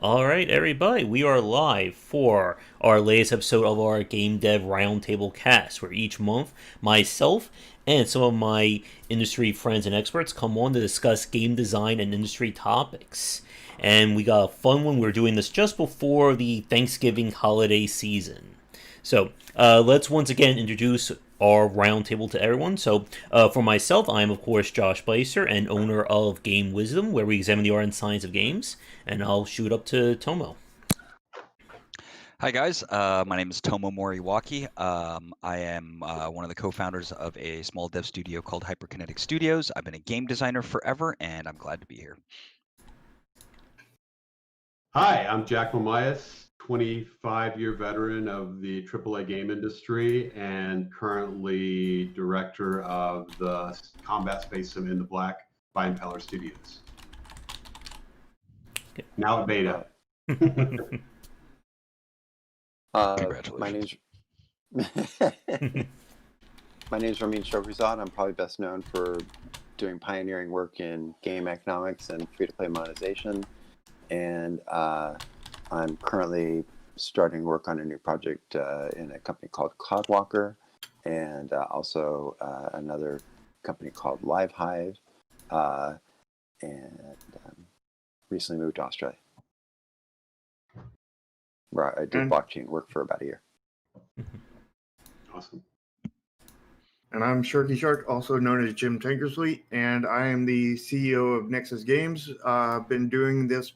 All right, everybody, we are live for our latest episode of our Game Dev Roundtable cast, where each month myself and some of my industry friends and experts come on to discuss game design and industry topics. And we got a fun one. We're doing this just before the Thanksgiving holiday season. So let's once again introduce our roundtable to everyone. So for myself, I am of course Josh Blaser and owner of Game Wisdom, where we examine the art and science of games. And I'll shoot up to Tomo. Hi guys, my name is Tomo Moriwaki. I am one of the co-founders of a small dev studio called Hyperkinetic Studios. I've been a game designer forever, and I'm glad to be here. Hi, I'm Jack Mamias, 25-year veteran of the AAA game industry and currently director of the combat space sim In the Black by Impeller Studios. Now at beta. Congratulations. My name's Ramin Shokrizad. I'm probably best known for doing pioneering work in game economics and free-to-play monetization. And I'm currently starting work on a new project in a company called Cloudwalker, and also another company called LiveHive, and recently moved to Australia, where I did blockchain work for about a year. Awesome. And I'm Sharky Shark, also known as Jim Tankersley, and I am the CEO of Nexus Games. I've been doing this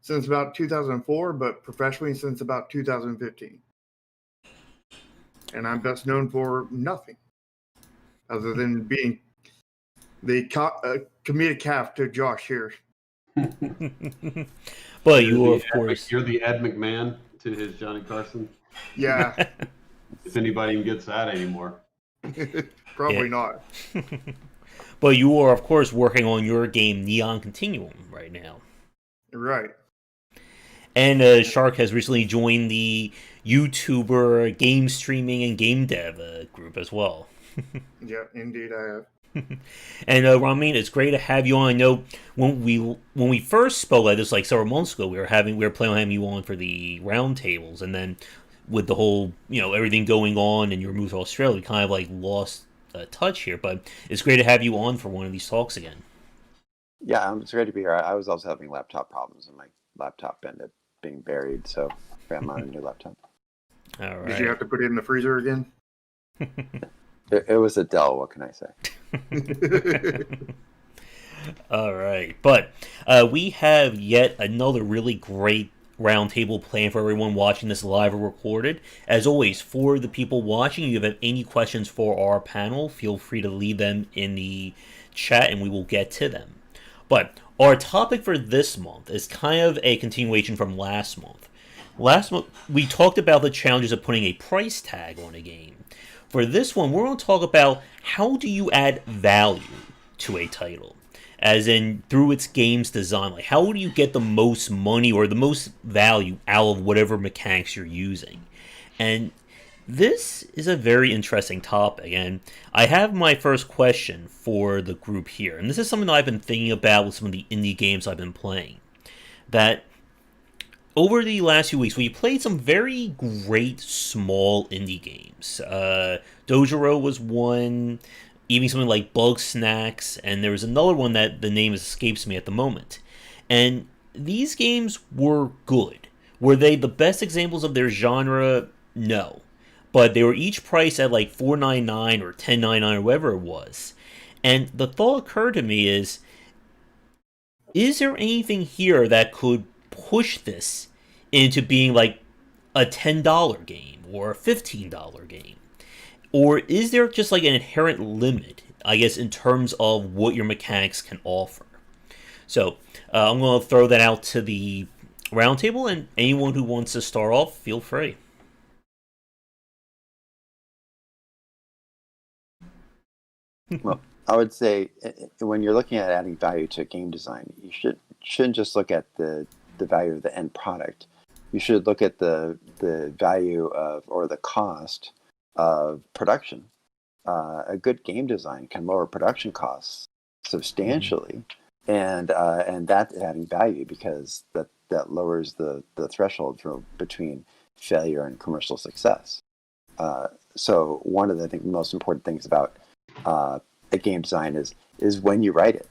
since about 2004, but professionally since about 2015. And I'm best known for nothing other than being the comedic calf to Josh here. But you were, of course, you're the Ed McMahon to his Johnny Carson. Yeah. If anybody even gets that anymore. Probably not. But you are, of course, working on your game Neon Continuum right now. Right. And Shark has recently joined the YouTuber game streaming and game dev group as well. Yeah, indeed I have. And Ramin, it's great to have you on. I know when we first spoke like this, like several months ago, we were planning on having you on for the roundtables, and then with the whole everything going on and your move to Australia, we kind of like lost touch here. But it's great to have you on for one of these talks again. Yeah, it's great to be here. I was also having laptop problems, and my laptop ended up being buried, so I got a new laptop. All right. Did you have to put it in the freezer again? It was a Dell. What can I say? All right, but we have yet another really great roundtable planned for everyone watching this live or recorded. As always, for the people watching, if you have any questions for our panel, feel free to leave them in the chat and we will get to them. But our topic for this month is kind of a continuation from last month. Last month, we talked about the challenges of putting a price tag on a game. For this one, we're going to talk about how do you add value to a title, as in through its game's design. Like, how do you get the most money or the most value out of whatever mechanics you're using? And this is a very interesting topic, and I have my first question for the group here. And this is something that I've been thinking about with some of the indie games I've been playing. That over the last few weeks, we played some very great small indie games. Dojuro was one, even something like Bug Snacks, and there was another one that the name escapes me at the moment. And these games were good. Were they the best examples of their genre? No. But they were each priced at like $4.99 or $10.99 or whatever it was. And the thought occurred to me is there anything here that could push this into being like a $10 game or a $15 game? Or is there just like an inherent limit, I guess, in terms of what your mechanics can offer? So I'm going to throw that out to the roundtable, and anyone who wants to start off, feel free. Well, I would say when you're looking at adding value to game design, you shouldn't just look at the value of the end product. You should look at the value of or the cost of production. A good game design can lower production costs substantially, and that's adding value because that lowers the threshold for between failure and commercial success. So one of the, I think, most important things about a game design is when you write it.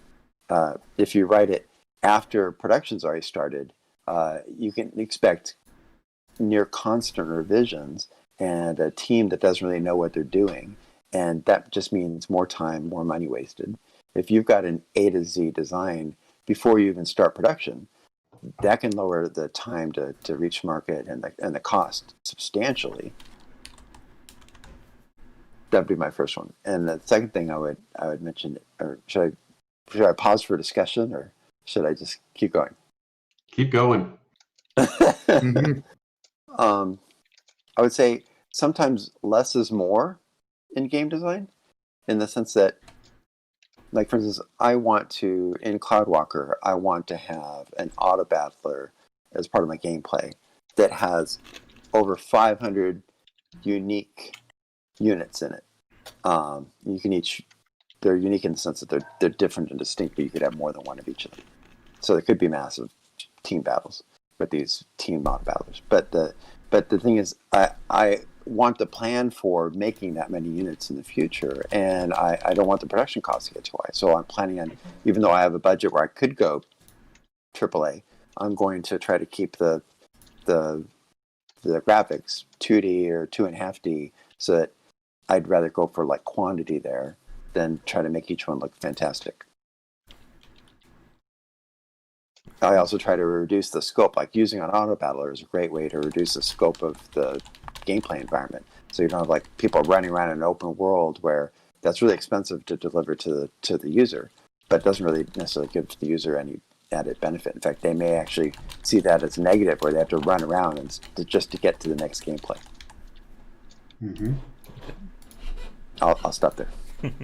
If you write it after production's already started, you can expect near constant revisions and a team that doesn't really know what they're doing. And that just means more time, more money wasted. If you've got an A to Z design before you even start production, that can lower the time to reach market and the cost substantially. That'd be my first one. And the second thing I would mention, or should I pause for discussion, or should I just keep going? Keep going. Mhm. I would say sometimes less is more in game design, in the sense that, like, for instance, in Cloudwalker, I want to have an auto battler as part of my gameplay that has over 500 unique units in it. They're unique in the sense that they're different and distinct, but you could have more than one of each of them. So there could be massive team battles with these team auto battlers. But the thing is, I want to plan for making that many units in the future, and I don't want the production costs to get too high. So I'm planning on, even though I have a budget where I could go AAA, I'm going to try to keep the graphics 2D or 2.5D, so that I'd rather go for like quantity there than try to make each one look fantastic. I also try to reduce the scope. Like, using an auto battler is a great way to reduce the scope of the gameplay environment. So you don't have like people running around in an open world where that's really expensive to deliver to the user, but doesn't really necessarily give the user any added benefit. In fact, they may actually see that as negative, where they have to run around just to get to the next gameplay. Mm-hmm. I'll stop there.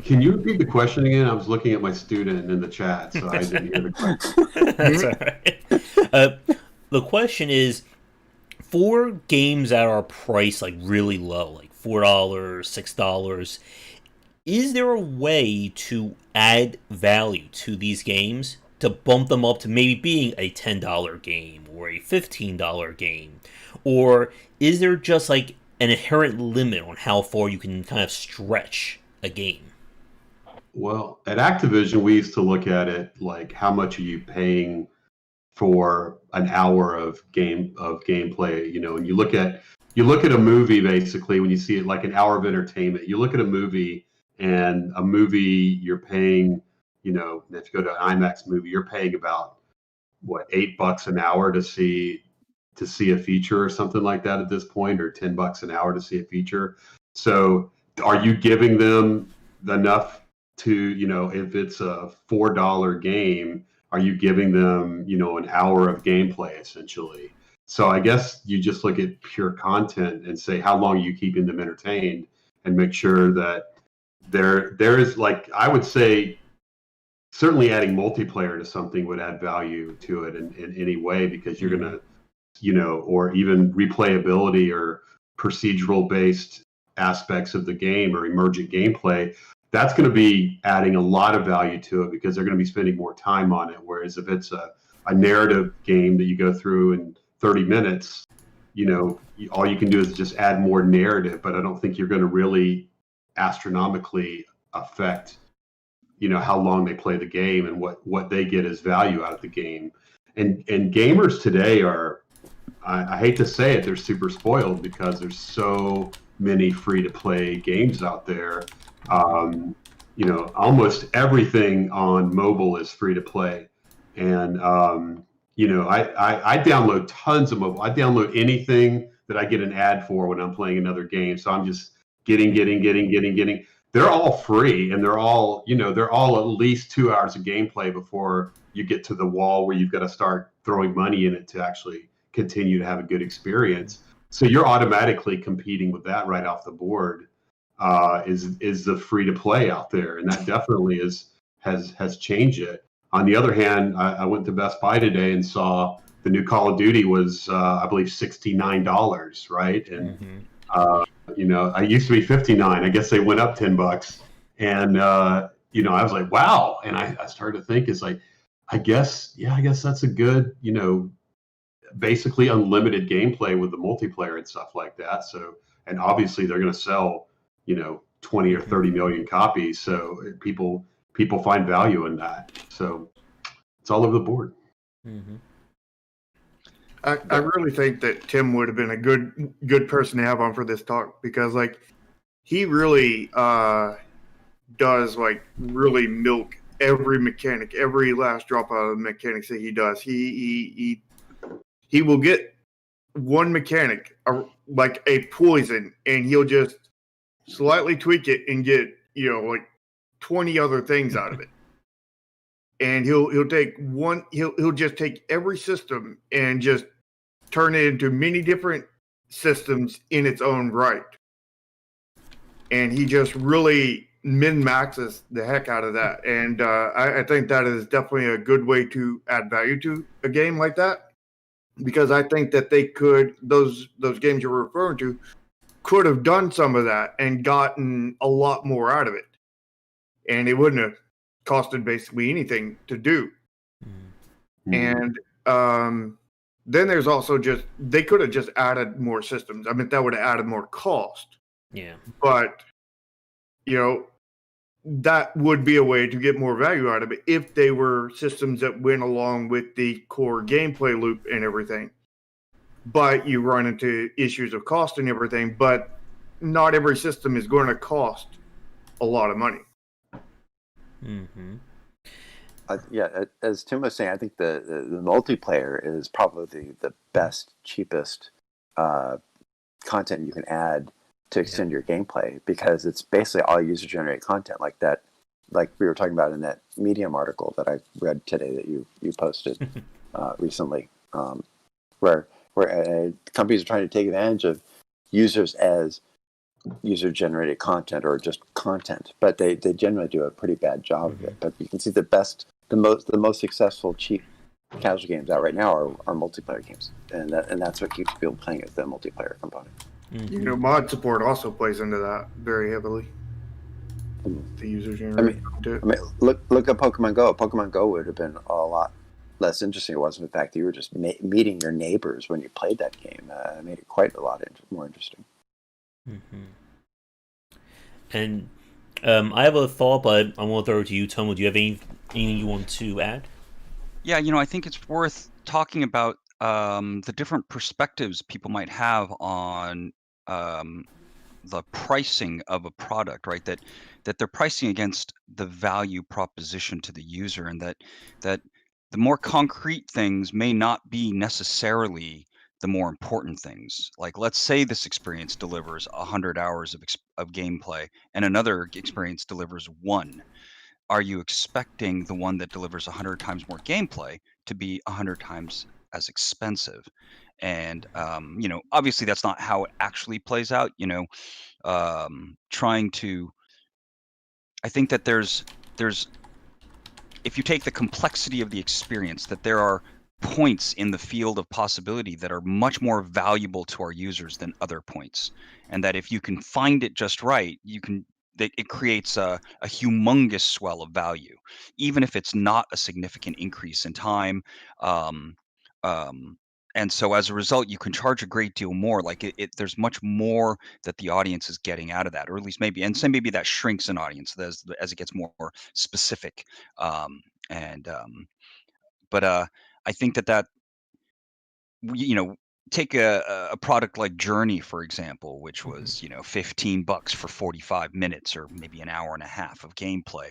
Can you repeat the question again? I was looking at my student in the chat, so I didn't hear the question. That's all right. The question is, for games that are priced like really low, like $4, $6, is there a way to add value to these games to bump them up to maybe being a $10 game or a $15 game? Or is there just like an inherent limit on how far you can kind of stretch a game? Well, at Activision, we used to look at it like, how much are you paying for an hour of gameplay? And you look at a movie, basically, when you see it like an hour of entertainment. You look at a movie, and a movie you're paying, if you go to an IMAX movie, you're paying about what, $8 an hour to see a feature or something like that at this point, or $10 an hour to see a feature. So are you giving them enough to, if it's a $4 game, are you giving them, an hour of gameplay essentially? So I guess you just look at pure content and say, how long are you keeping them entertained, and make sure that there is, like, I would say, certainly adding multiplayer to something would add value to it in any way, because you're going to, or even replayability or procedural based aspects of the game or emergent gameplay. That's going to be adding a lot of value to it, because they're going to be spending more time on it. Whereas if it's a narrative game that you go through in 30 minutes, all you can do is just add more narrative, but I don't think you're going to really astronomically affect, how long they play the game and what they get as value out of the game. And gamers today are, I hate to say it, they're super spoiled, because there's so many free-to-play games out there. Almost everything on mobile is free-to-play. And, I download tons of mobile. I download anything that I get an ad for when I'm playing another game. So I'm just getting. They're all free, and they're all at least 2 hours of gameplay before you get to the wall where you've got to start throwing money in it to actually continue to have a good experience. So you're automatically competing with that right off the board. Is the free to play out there, and that definitely has changed it. On the other hand, I went to Best Buy today and saw the new Call of Duty was I believe $69, right? And I used to be $59. I guess they went up $10, and I was like, wow. And I started to think, it's like, I guess that's a good basically unlimited gameplay with the multiplayer and stuff like that. So, and obviously they're going to sell, 20 or 30 million copies. So people find value in that. So it's all over the board. Mm-hmm. I really think that Tim would have been a good person to have on for this talk, because like he really does like really milk every mechanic, every last drop out of the mechanics that he does. He will get one mechanic like a poison, and he'll just slightly tweak it and get like 20 other things out of it. And he'll take one. He'll just take every system and just turn it into many different systems in its own right. And he just really min-maxes the heck out of that. And I think that is definitely a good way to add value to a game like that, because I think that they could, those games you're referring to, could have done some of that and gotten a lot more out of it. And it wouldn't have costed basically anything to do. Mm-hmm. And then there's also just, they could have just added more systems. I mean, that would have added more cost. Yeah. But, that would be a way to get more value out of it if they were systems that went along with the core gameplay loop and everything. But you run into issues of cost and everything, but not every system is going to cost a lot of money. Mm-hmm. Yeah, as Tim was saying, I think the multiplayer is probably the best, cheapest content you can add to extend your gameplay, because it's basically all user-generated content like that, like we were talking about in that Medium article that I read today that you posted recently, where companies are trying to take advantage of users as user-generated content or just content, but they generally do a pretty bad job of it. But you can see the most successful cheap casual games out right now are multiplayer games, and that's what keeps people playing, is the multiplayer component. Mm-hmm. Mod support also plays into that very heavily. The user generated content. I mean, look at Pokemon Go. Pokemon Go would have been a lot less interesting. It wasn't the fact that you were just meeting your neighbors when you played that game. It made it quite a lot more interesting. Mm-hmm. And I have a thought, but I want to throw it to you, Tomo. Do you have anything you want to add? Yeah, I think it's worth talking about the different perspectives people might have on the pricing of a product, right? That they're pricing against the value proposition to the user, and that the more concrete things may not be necessarily the more important things. Like, let's say this experience delivers 100 hours of gameplay, and another experience delivers 1. Are you expecting the one that delivers 100 times more gameplay to be 100 times as expensive? And obviously that's not how it actually plays out. Trying to, I think that there's if you take the complexity of the experience, that there are points in the field of possibility that are much more valuable to our users than other points, and that if you can find it just right, it creates a humongous swell of value, even if it's not a significant increase in time. Um, um, and so as a result, you can charge a great deal more. Like there's much more that the audience is getting out of that, or at least maybe that shrinks an audience as it gets more specific. Um, and but I think that take a product like Journey, for example, which was $15 for 45 minutes or maybe an hour and a half of gameplay.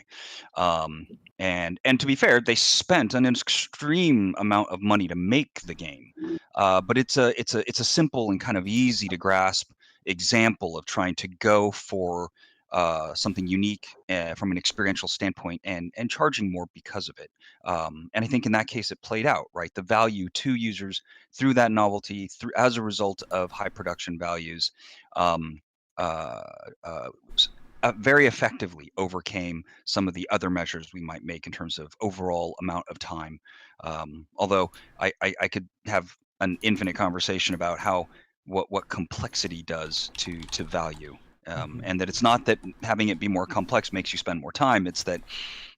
And to be fair, they spent an extreme amount of money to make the game, but it's a simple and kind of easy to grasp example of trying to go for something unique from an experiential standpoint, and charging more because of it. And I think in that case it played out, right? The value to users through that novelty, as a result of high production values, uh, uh, very effectively overcame some of the other measures we might make in terms of overall amount of time. Although I could have an infinite conversation about what complexity does to value. And that it's not that having it be more complex makes you spend more time. It's that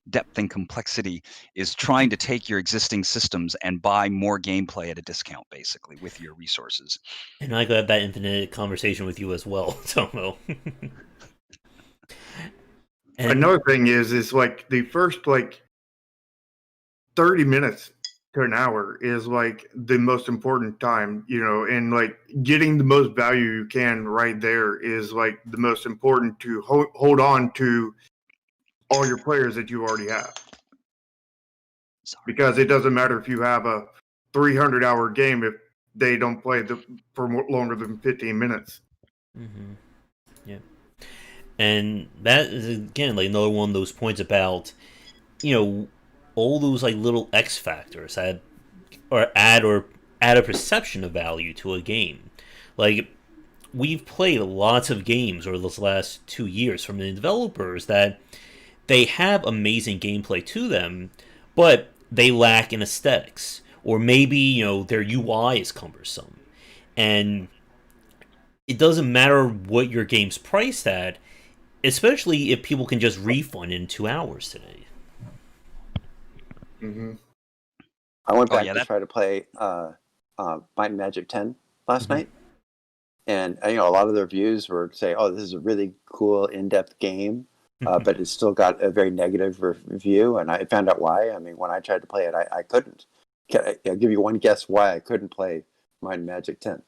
depth and complexity is trying to take your existing systems and buy more gameplay at a discount, basically, with your resources. And I got that infinite conversation with you as well, Tomo. And another thing is like the first like 30 minutes to an hour is like the most important time, and like getting the most value you can right there is like the most important to hold on to all your players that you already have. Because it doesn't matter if you have a 300-hour game if they don't play for longer than 15 minutes. Mm-hmm. Yeah. And that is, again, like another one of those points about, all those like little X factors that add a perception of value to a game. Like, we've played lots of games over those last 2 years from the developers that they have amazing gameplay to them, but they lack in aesthetics, or maybe their UI is cumbersome, and it doesn't matter what your game's priced at, especially if people can just refund in 2 hours today. Mm-hmm. I went back to try to play Might and Magic 10 last night, and a lot of the reviews were saying, "Oh, this is a really cool, in-depth game," but it's still got a very negative review, and I found out why. I mean, when I tried to play it, I couldn't. I'll give you one guess why I couldn't play Might and Magic 10.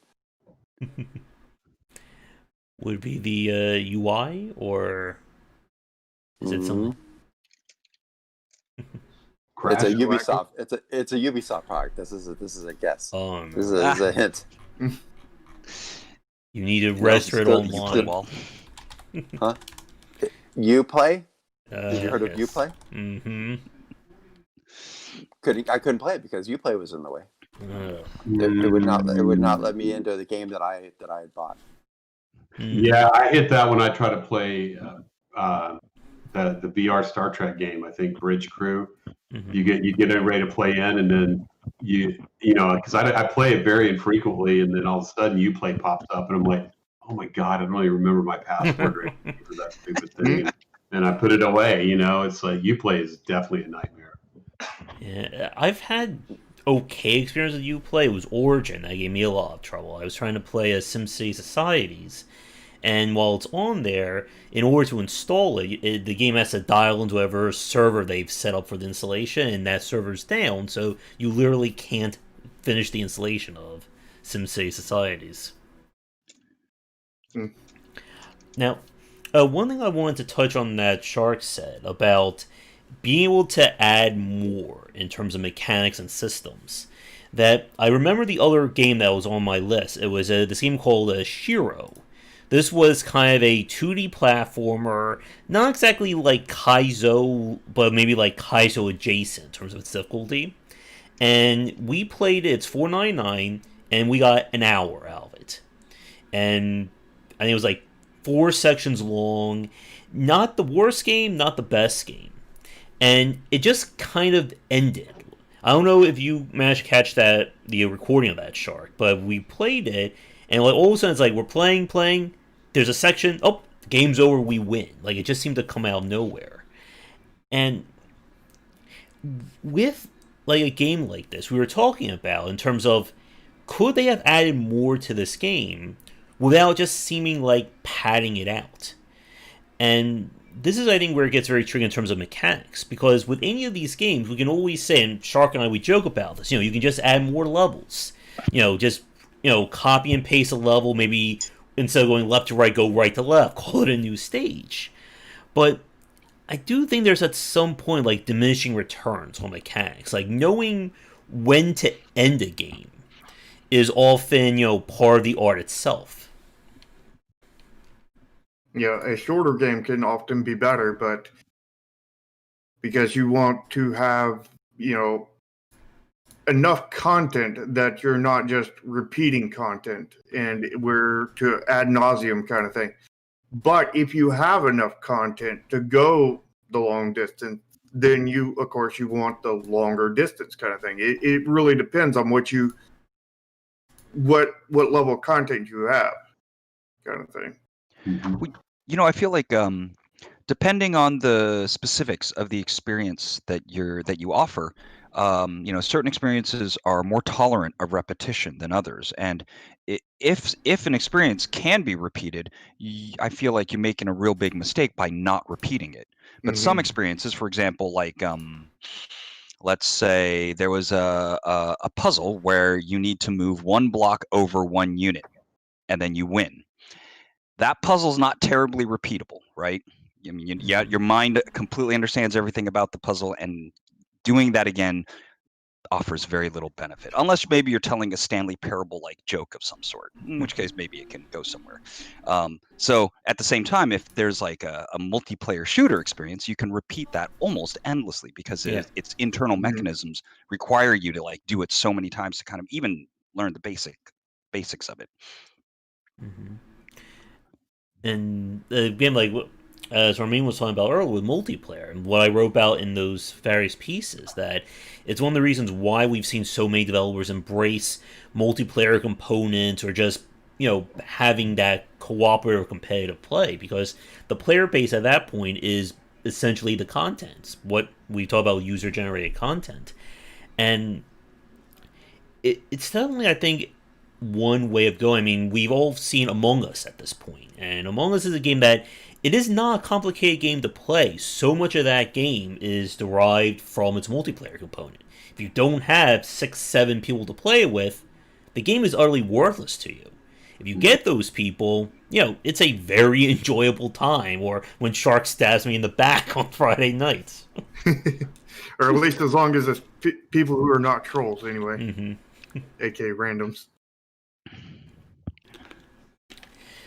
Would be the UI, or is it something? It's a Ubisoft. It's a Ubisoft product. This is a guess. No. This is a hint. You need to register it online. Huh? Uplay? Did you heard of Uplay? Mm-hmm. I couldn't play it because Uplay was in the way. It would not let me into the game that I had bought. Yeah, I hit that when I try to play the VR Star Trek game. I think Bridge Crew. Mm-hmm. You get it ready to play in, and then because I play it very infrequently, and then all of a sudden Uplay pops up, and I'm like, oh my god, I don't even remember my password for that stupid thing, and I put it away. It's like Uplay is definitely a nightmare. Yeah, I've had okay experience with Uplay. It was Origin that gave me a lot of trouble. I was trying to play a SimCity Societies, and while it's on there, in order to install it, the game has to dial into whatever server they've set up for the installation, and that server's down, so you literally can't finish the installation of SimCity Societies. Now, one thing I wanted to touch on that Shark said about being able to add more in terms of mechanics and systems. That I remember the other game that was on my list. It was this game called Shiro. This was kind of a 2D platformer, not exactly like Kaizo, but maybe like Kaizo adjacent in terms of its difficulty. And we played it, it's $4.99, and we got an hour out of it. And I think it was like 4 sections long. Not the worst game, not the best game. And it just kind of ended. I don't know if you managed to catch the recording of that, Shark, but we played it, and like all of a sudden it's like we're playing, there's a section, oh, game's over, we win. Like, it just seemed to come out of nowhere. And with like a game like this, we were talking about in terms of, could they have added more to this game without just seeming like padding it out? And this is, I think, where it gets very tricky in terms of mechanics, because with any of these games, we can always say, and Shark and I, we joke about this, you can just add more levels. Just, copy and paste a level, maybe instead of going left to right, go right to left, call it a new stage. But I do think there's at some point, like, diminishing returns on mechanics. Like, knowing when to end a game is often, part of the art itself. Yeah, a shorter game can often be better, but because you want to have, enough content that you're not just repeating content and we're to ad nauseum kind of thing. But if you have enough content to go the long distance, then you want the longer distance kind of thing. It really depends on what level of content you have, kind of thing. I feel like depending on the specifics of the experience that you offer, certain experiences are more tolerant of repetition than others, and if an experience can be repeated, I feel like you're making a real big mistake by not repeating it. But some experiences, for example, like let's say there was a puzzle where you need to move one block over one unit, and then you win. That puzzle's not terribly repeatable, right? I mean, yeah, your mind completely understands everything about the puzzle, and doing that again offers very little benefit, unless maybe you're telling a Stanley Parable-like joke of some sort, in which case maybe it can go somewhere. So at the same time, if there's like a multiplayer shooter experience, you can repeat that almost endlessly because its internal mechanisms require you to like do it so many times to kind of even learn the basics of it. And again, like as Ramin was talking about earlier with multiplayer, and what I wrote about in those various pieces, that it's one of the reasons why we've seen so many developers embrace multiplayer components or just having that cooperative competitive play, because the player base at that point is essentially the content, what we talk about user generated content, and it's definitely, I think, one way of going. I mean, we've all seen Among Us at this point, and Among Us is a game that it is not a complicated game to play. So much of that game is derived from its multiplayer component. If you don't have 6, 7 people to play with, the game is utterly worthless to you. If you get those people, it's a very enjoyable time. Or when Shark stabs me in the back on Friday nights. Or at least as long as it's people who are not trolls, anyway. aka randoms.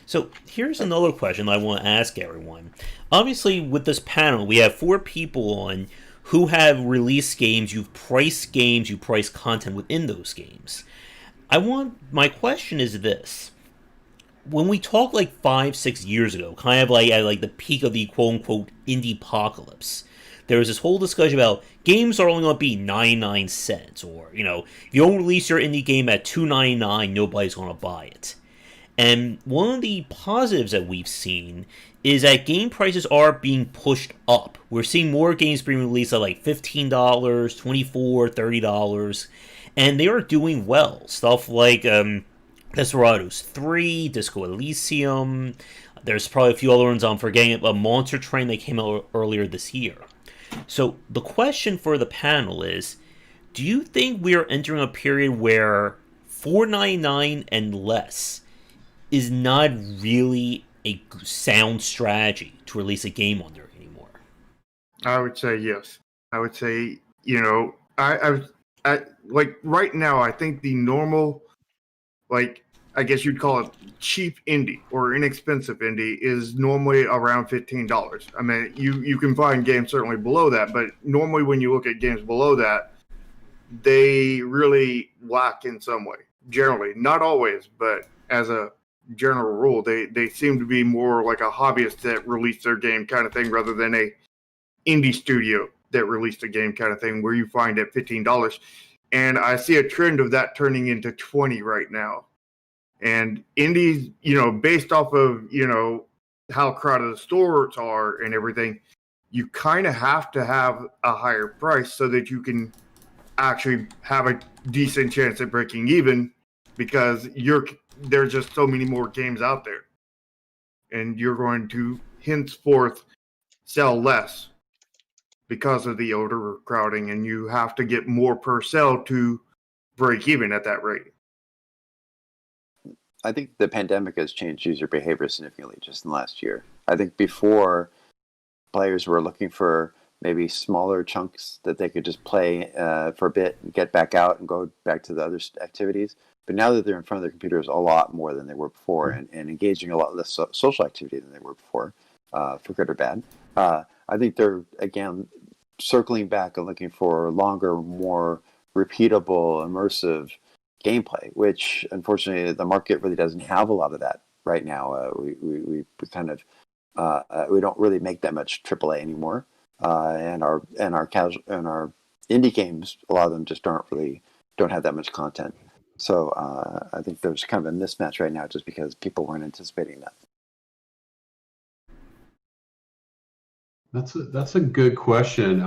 So here's another question I want to ask everyone. Obviously, with this panel, we have 4 people on who have released games, you've priced content within those games. My question is this. When we talk like 5, 6 years ago, kind of like at like the peak of the quote-unquote indie-apocalypse, there was this whole discussion about games are only going to be 99 cents, or, if you don't release your indie game at $2.99, nobody's going to buy it. And one of the positives that we've seen is that game prices are being pushed up. We're seeing more games being released at like $15, $24, $30, and they are doing well. Stuff like Desperados 3, Disco Elysium. There's probably a few other ones I'm forgetting. A Monster Train that came out earlier this year. So the question for the panel is, do you think we are entering a period where $4.99 and less is not really a sound strategy to release a game on there anymore? I would say yes. I would say, I like right now, I think the normal, like, I guess you'd call it cheap indie or inexpensive indie is normally around $15. I mean, you can find games certainly below that, but normally when you look at games below that, they really lack in some way. Generally, not always, but as a general rule, they seem to be more like a hobbyist that released their game kind of thing rather than a indie studio that released a game kind of thing where you find at $15. And I see a trend of that turning into 20 right now. And indies, based off of, how crowded the stores are and everything, you kind of have to have a higher price so that you can actually have a decent chance at breaking even, because there's just so many more games out there. And you're going to henceforth sell less because of the overcrowding, and you have to get more per sale to break even at that rate. I think the pandemic has changed user behavior significantly just in the last year. I think before, players were looking for maybe smaller chunks that they could just play for a bit and get back out and go back to the other activities. But now that they're in front of their computers a lot more than they were before, and engaging a lot less social activity than they were before, for good or bad, I think they're, again, circling back and looking for longer, more repeatable, immersive gameplay, which unfortunately the market really doesn't have a lot of that right now. We kind of we don't really make that much AAA anymore, and our indie games, a lot of them just don't have that much content. So I think there's kind of a mismatch right now just because people weren't anticipating that. That's a good question.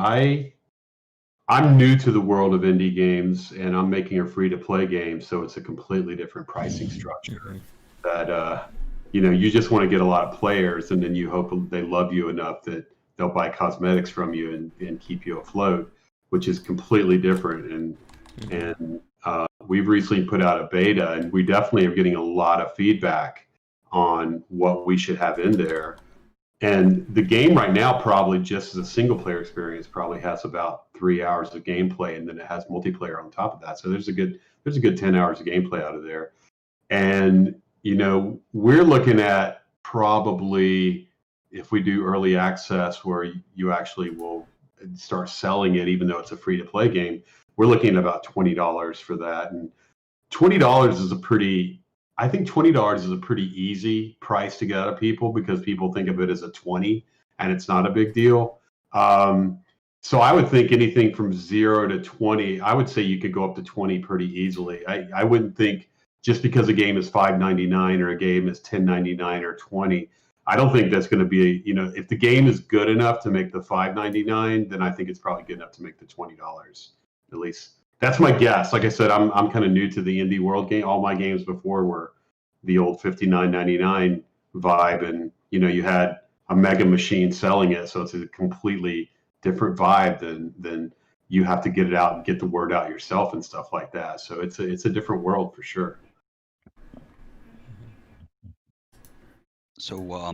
I'm new to the world of indie games, and I'm making a free-to-play game, so it's a completely different pricing structure. That you just want to get a lot of players, and then you hope they love you enough that they'll buy cosmetics from you and keep you afloat, which is completely different. And we've recently put out a beta, and we definitely are getting a lot of feedback on what we should have in there. And the game right now, probably just as a single player experience, probably has about 3 hours of gameplay, and then it has multiplayer on top of that. So there's a good 10 hours of gameplay out of there. And we're looking at probably, if we do early access where you actually will start selling it, even though it's a free to play game, we're looking at about $20 for that. And $20 is I think $20 is a pretty easy price to get out of people because people think of it as a 20 and it's not a big deal. So I would think anything from 0 to 20, I would say you could go up to 20 pretty easily. I wouldn't think just because a game is $5.99 or a game is $10.99 or 20. I don't think that's going to be, if the game is good enough to make the $5.99, then I think it's probably good enough to make the $20 at least. That's my guess. Like I said, I'm kind of new to the indie world game. All my games before were the old $59.99 vibe, and you had a mega machine selling it, so it's a completely different vibe than you have to get it out and get the word out yourself and stuff like that. So it's a different world for sure. So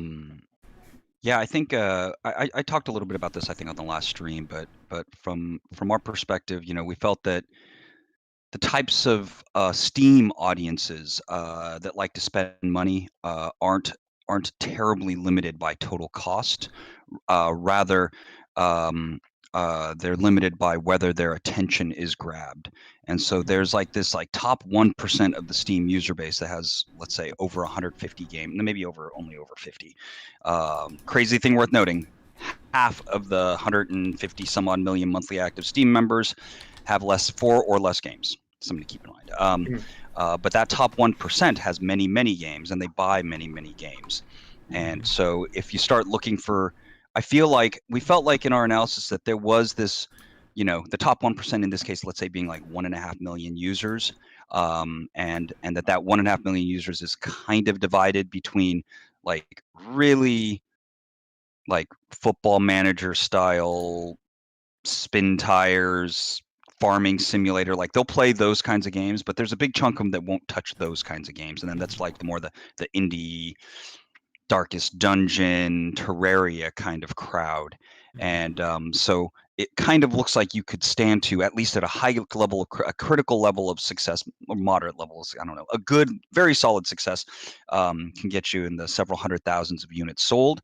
yeah, I think I talked a little bit about this, I think, on the last stream, but from our perspective, we felt that the types of Steam audiences that like to spend money aren't terribly limited by total cost. Rather, they're limited by whether their attention is grabbed. And so there's like this top 1% of the Steam user base that has, let's say, over 150 games, maybe only over 50. Crazy thing worth noting, half of the 150 some odd million monthly active Steam members have 4 or less games. Something to keep in mind. But that top 1% has many, many games, and they buy many, many games. And so if you start looking for, I feel like we felt like in our analysis that there was this, the top 1% in this case, let's say being like 1.5 million users, and that 1.5 million users is kind of divided between like really like Football Manager style spin tires, farming simulator, like they'll play those kinds of games, but there's a big chunk of them that won't touch those kinds of games. And then that's like the indie Darkest Dungeon, Terraria kind of crowd. And so it kind of looks like you could stand to, at least at a high level, a critical level of success, or moderate levels, I don't know, a good, very solid success can get you in the several hundred thousands of units sold.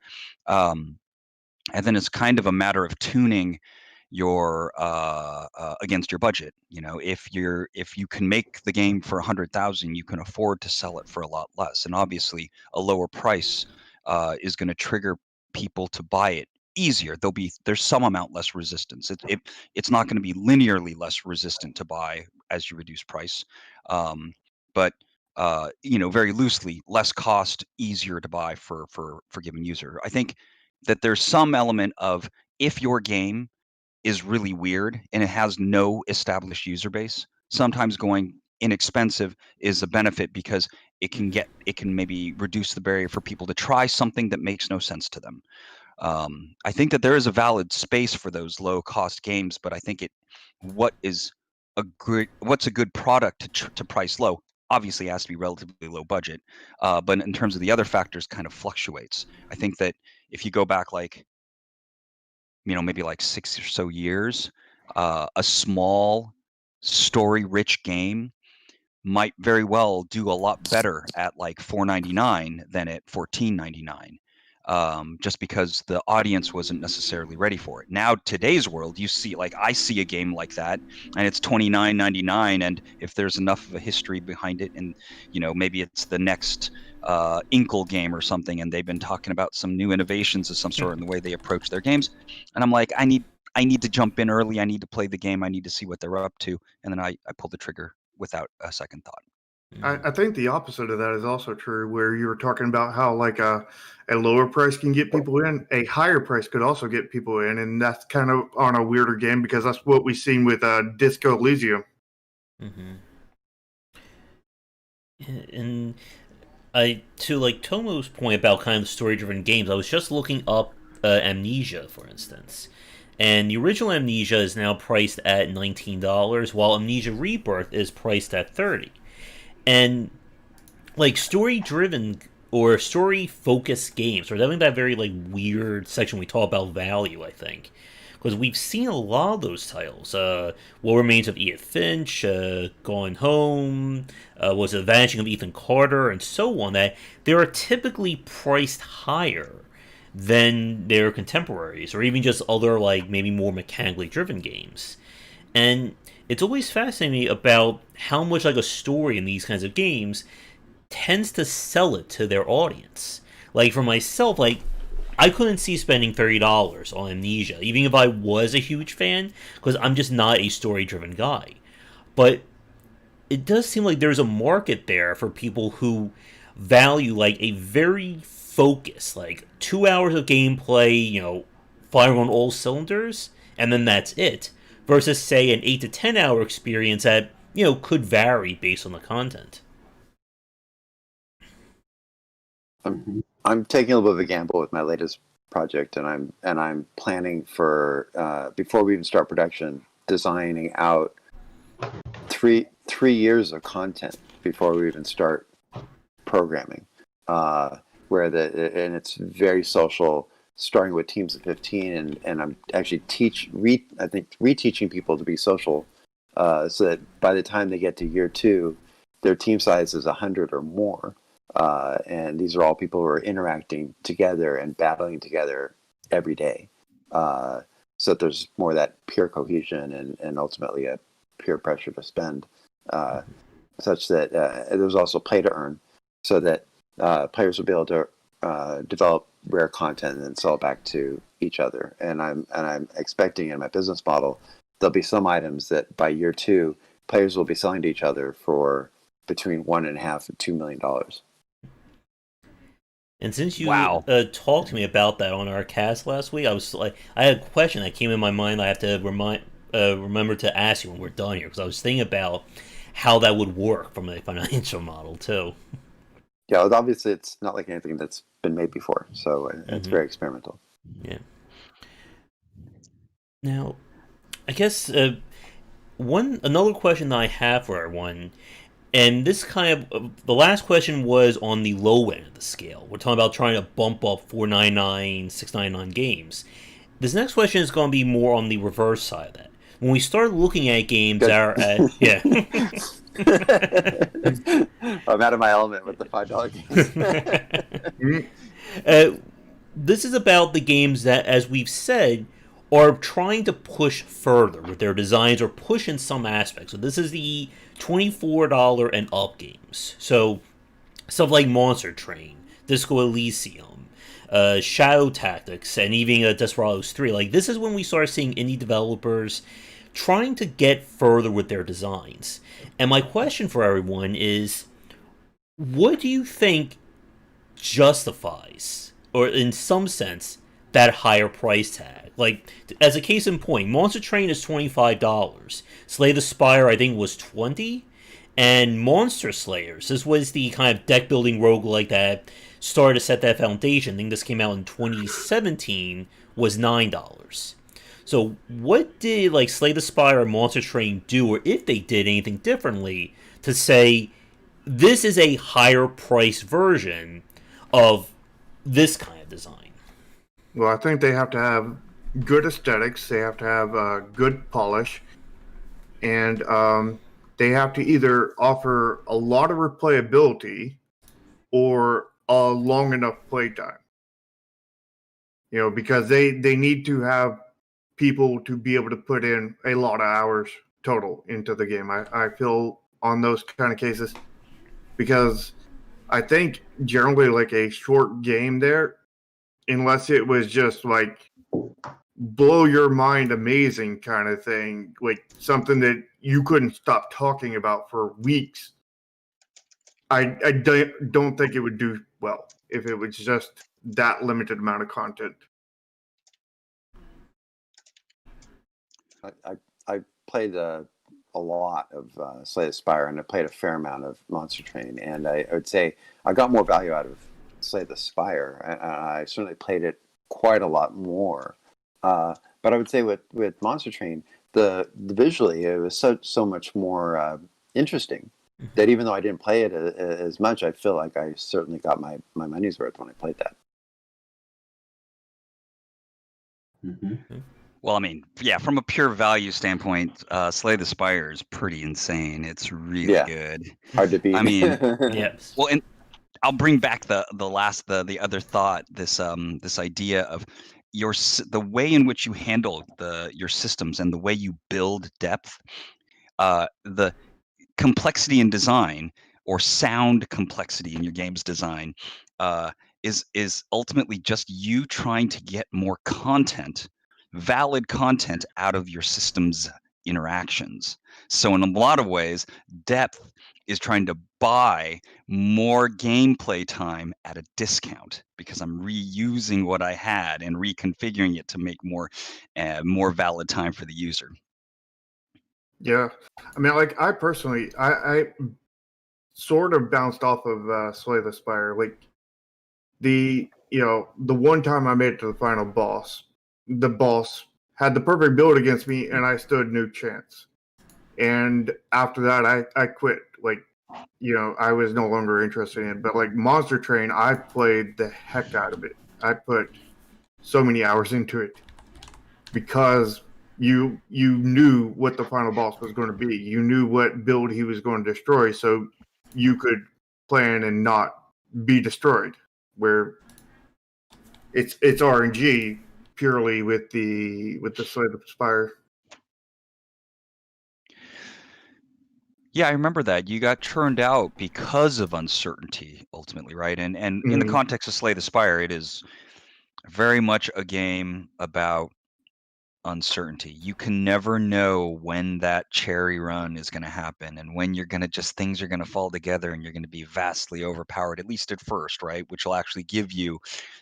And then it's kind of a matter of tuning your against your budget. If you can make the game for 100,000, you can afford to sell it for a lot less, and obviously a lower price is going to trigger people to buy it easier. There's some amount less resistance. It's not going to be linearly less resistant to buy as you reduce price, but very loosely, less cost, easier to buy for given user. I think that there's some element of, if your game is really weird and it has no established user base, sometimes going inexpensive is a benefit because it can maybe reduce the barrier for people to try something that makes no sense to them. I think that there is a valid space for those low cost games, but I think what's a good product to price low obviously has to be relatively low budget, but in terms of the other factors, kind of fluctuates. I think that if you go back maybe like 6 or so years, a small story-rich game might very well do a lot better at like $4.99 than at $14.99, just because the audience wasn't necessarily ready for it. Now, today's world, you see, like I see a game like that, and it's $29.99, and if there's enough of a history behind it, and maybe it's the next Inkle game or something, and they've been talking about some new innovations of some sort in the way they approach their games, and I'm like, I need to jump in early. I need to play the game. I need to see what they're up to, and then I pull the trigger without a second thought. I think the opposite of that is also true, where you were talking about how like a lower price can get people in, a higher price could also get people in, and that's kind of on a weirder game because that's what we've seen with Disco Elysium. Mm-hmm. And to like Tomo's point about kind of story-driven games, I was just looking up Amnesia, for instance, and the original Amnesia is now priced at $19, while Amnesia Rebirth is priced at $30. And like story-driven or story-focused games are definitely that very like weird section we talk about value, I think, because we've seen a lot of those titles. What Remains of Edith Finch, Gone Home, was The Vanishing of Ethan Carter, and so on. That they are typically priced higher than their contemporaries, or even just other like maybe more mechanically driven games. And it's always fascinating me about how much like a story in these kinds of games tends to sell it to their audience. Like for myself, like I couldn't see spending $30 on Amnesia, even if I was a huge fan, because I'm just not a story-driven guy. But it does seem like there's a market there for people who value like a very focused, like 2 hours of gameplay, firing on all cylinders, and then that's it. Versus say an 8 to 10 hour experience that could vary based on the content. I'm taking a little bit of a gamble with my latest project, and I'm planning for before we even start production, designing out three years of content before we even start programming. And it's very social, starting with teams of 15, and I'm actually reteaching people to be social, so that by the time they get to year 2, their team size is 100 or more. And these are all people who are interacting together and battling together every day. So that there's more of that peer cohesion and ultimately a peer pressure to spend, such that there's also play to earn, so that players will be able to develop rare content and then sell it back to each other. And I'm expecting in my business model there'll be some items that by year 2 players will be selling to each other for between $1.5 and $2 million. And since you Wow. Talked to me about that on our cast last week, I had a question that came in my mind. I have to remember to ask you when we're done here, because I was thinking about how that would work from a financial model too. Yeah, obviously it's not like anything that's been made before, so it's very experimental. Yeah. Now, I guess another question that I have for everyone. And this kind of the last question was on the low end of the scale. We're talking about trying to bump up $4.99, $6.99 games. This next question is going to be more on the reverse side of that. When we start looking at games that are at I'm out of my element with the $5 games. This is about the games that, as we've said, are trying to push further with their designs or push in some aspects. So this is the $24 and up games. So stuff like Monster Train, Disco Elysium, Shadow Tactics, and even Desperados 3. Like, this is when we start seeing indie developers trying to get further with their designs. And my question for everyone is, what do you think justifies, or in some sense, that higher price tag? Like, as a case in point, Monster Train is $25. Slay the Spire, I think, was $20. And Monster Slayers, this was the kind of deck building roguelike that started to set that foundation. I think this came out in 2017, was $9. So what did like Slay the Spire or Monster Train do, or if they did anything differently, to say this is a higher price version of this kind of design? Well, I think they have to have good aesthetics. They have to have good polish, and they have to either offer a lot of replayability or a long enough playtime. Because they need to have people to be able to put in a lot of hours total into the game. I feel on those kind of cases, because I think generally like a short game there, unless it was just like blow your mind amazing kind of thing, like something that you couldn't stop talking about for weeks, I don't think it would do well if it was just that limited amount of content. I played a lot of Slay the Spire, and I played a fair amount of Monster Train, and I would say I got more value out of Slay the Spire. I certainly played it quite a lot more. But I would say with Monster Train, the visually it was so much more interesting that even though I didn't play it as much, I feel like I certainly got my money's worth when I played that. Mm-hmm. Well, I mean, yeah, from a pure value standpoint, Slay the Spire is pretty insane. It's really good. Hard to beat. I mean, Yes. well, and I'll bring back the other thought. This idea of the way in which you handle your systems and the way you build depth, the complexity in design or sound complexity in your game's design is ultimately just you trying to get more content, valid content out of your system's interactions. So in a lot of ways, depth is trying to buy more gameplay time at a discount because I'm reusing what I had and reconfiguring it to make more valid time for the user. Yeah, I mean, like I personally, I sort of bounced off of Slay the Spire. Like the one time I made it to the final boss, the boss had the perfect build against me, and I stood no chance. And after that, I quit. Like, I was no longer interested in it. But like Monster Train, I played the heck out of it. I put so many hours into it because you knew what the final boss was going to be. You knew what build he was going to destroy, so you could plan and not be destroyed. Where it's RNG purely with the Slay the Spire. Yeah, I remember that. You got churned out because of uncertainty, ultimately, right? And in the context of Slay the Spire, it is very much a game about uncertainty. You can never know when that cherry run is going to happen and when you're going to things are going to fall together and you're going to be vastly overpowered, at least at first, right? Which will actually give you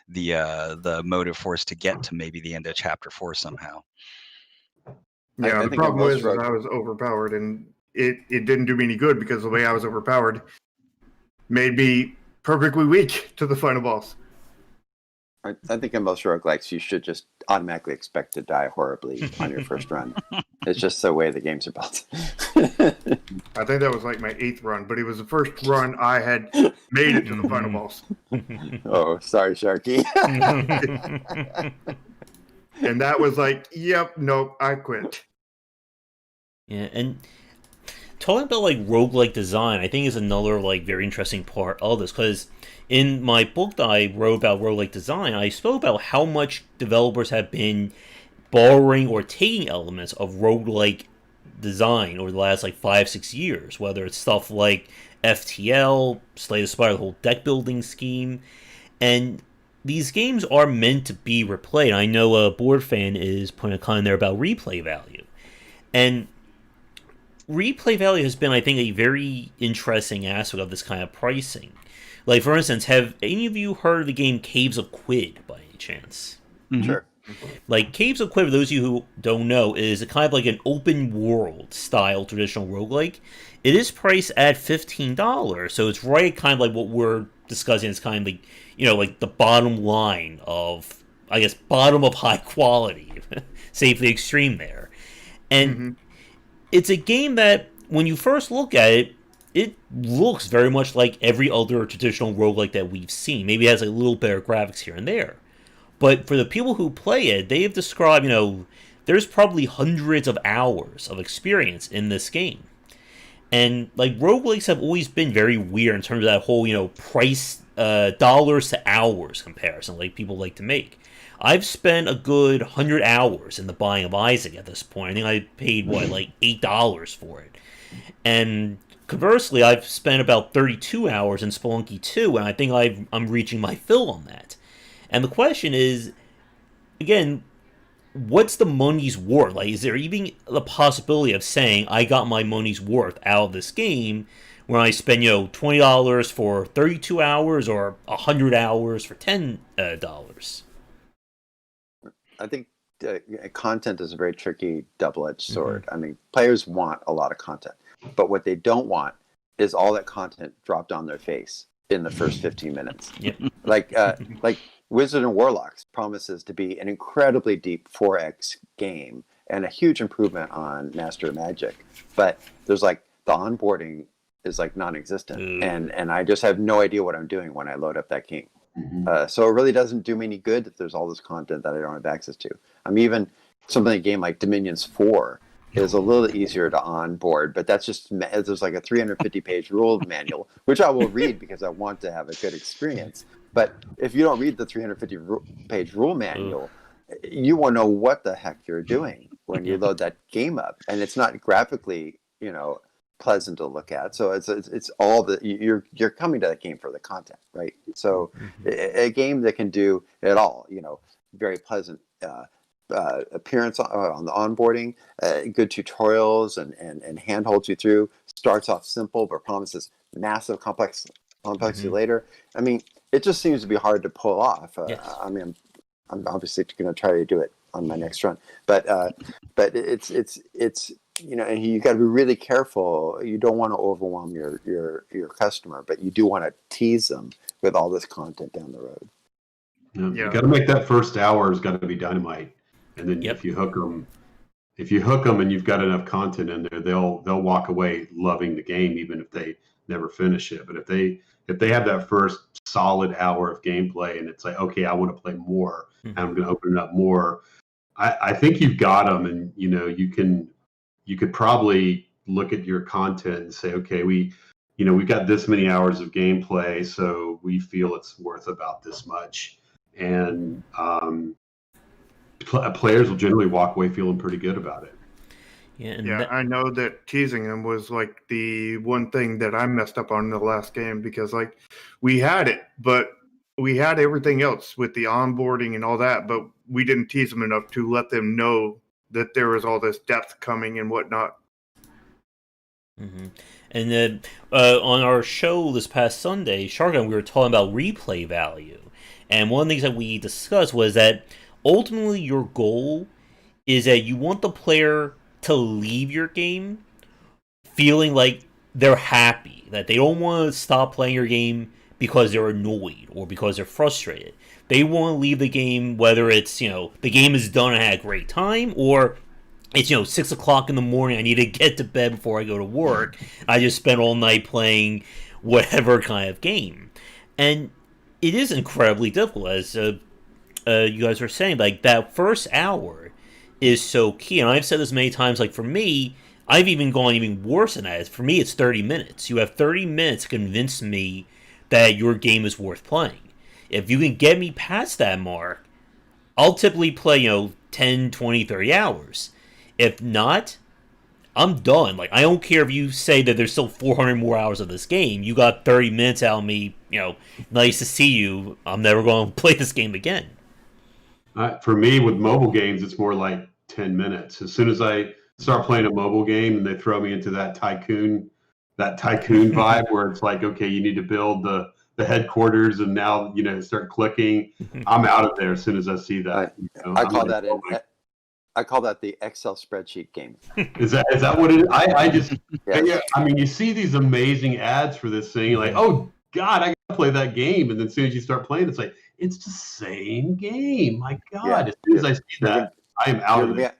the motive force to get to maybe the end of chapter 4 somehow. Yeah, I the think problem most was that I was overpowered, and it didn't do me any good because the way I was overpowered made me perfectly weak to the final boss. I think in most roguelikes, you should just automatically expect to die horribly on your first run. It's just the way the games are built. I think that was like my 8th run, but it was the first run I had made it to the final boss. Oh, sorry, Sharky. And that was like, yep, nope, I quit. Yeah, and talking about like roguelike design, I think is another like very interesting part of this, because in my book that I wrote about roguelike design, I spoke about how much developers have been borrowing or taking elements of roguelike design over the last like 5-6 years, whether it's stuff like FTL, Slay the Spire, the whole deck building scheme, and these games are meant to be replayed. I know a board fan is putting a comment there about replay value, and replay value has been, I think, a very interesting aspect of this kind of pricing. Like, for instance, have any of you heard of the game Caves of Quid by any chance? Mm-hmm. Sure. Like, Caves of Quid, for those of you who don't know, is a kind of like an open world style traditional roguelike. It is priced at $15, so it's right kind of like what we're discussing. It's kind of like, like the bottom line of, I guess, bottom of high quality, safely extreme there. And it's a game that, when you first look at it, it looks very much like every other traditional roguelike that we've seen. Maybe it has a little better graphics here and there. But for the people who play it, they have described, there's probably hundreds of hours of experience in this game. And, like, roguelikes have always been very weird in terms of that whole, price, dollars to hours comparison, like people like to make. I've spent a good 100 hours in the Binding of Isaac at this point. I think I paid, like $8 for it. And conversely, I've spent about 32 hours in Spelunky 2, and I think I'm reaching my fill on that. And the question is, again, what's the money's worth? Like, is there even the possibility of saying I got my money's worth out of this game when I spend $20 for 32 hours or 100 hours for $10? I think content is a very tricky double-edged sword. I mean, players want a lot of content, but what they don't want is all that content dropped on their face in the first 15 minutes. Yep. Like Wizard and Warlocks promises to be an incredibly deep 4X game and a huge improvement on Master of Magic, but there's like the onboarding is like non-existent, and I just have no idea what I'm doing when I load up that game. So it really doesn't do me any good if there's all this content that I don't have access to. Even something a game like Dominions 4 is a little easier to onboard, but that's just there's like a 350-page rule manual, which I will read because I want to have a good experience. But if you don't read the 350-page rule manual, you won't know what the heck you're doing when you load that game up, and it's not graphically, pleasant to look at. So it's all you're coming to that game for the content, right? So a game that can do it all, very pleasant appearance on the onboarding, good tutorials and hand holds you through, starts off simple but promises massive complexity later. It just seems to be hard to pull off. Yes. I'm obviously going to try to do it on my next run, but it's and you got to be really careful. You don't want to overwhelm your customer, but you do want to tease them with all this content down the road. You got to make that first hour has got to be dynamite, and then if you hook them, and you've got enough content in there, they'll walk away loving the game, even if they never finish it. But if they have that first solid hour of gameplay, and it's like, okay, I want to play more, and I'm going to open it up more. I think you've got them, and you could probably look at your content and say, okay, we've got this many hours of gameplay, so we feel it's worth about this much. And players will generally walk away feeling pretty good about it. I know that teasing them was like the one thing that I messed up on in the last game, because like we had it, but we had everything else with the onboarding and all that, but we didn't tease them enough to let them know that there was all this depth coming and whatnot. And then on our show this past Sunday, Shark, we were talking about replay value. And one of the things that we discussed was that ultimately your goal is that you want the player to leave your game feeling like they're happy, that they don't want to stop playing your game because they're annoyed or because they're frustrated. They want to leave the game, whether it's, the game is done, I had a great time, or it's, 6 o'clock in the morning, I need to get to bed before I go to work. I just spent all night playing whatever kind of game. And it is incredibly difficult, as you guys were saying. Like, that first hour is so key. And I've said this many times, like, for me, I've even gone even worse than that. For me, it's 30 minutes. You have 30 minutes to convince me that your game is worth playing. If you can get me past that mark, I'll typically play, 10, 20, 30 hours. If not, I'm done. Like, I don't care if you say that there's still 400 more hours of this game. You got 30 minutes out of me, nice to see you. I'm never going to play this game again. For me, with mobile games, it's more like 10 minutes. As soon as I start playing a mobile game and they throw me into that tycoon vibe where it's like, okay, you need to build the headquarters, and now start clicking. I'm out of there as soon as I see that. I call that the Excel spreadsheet game. Is that what it is? I just you see these amazing ads for this thing, like, oh God, I gotta play that game, and then as soon as you start playing, it's like it's the same game. My God, as soon as I see that, I am out of it.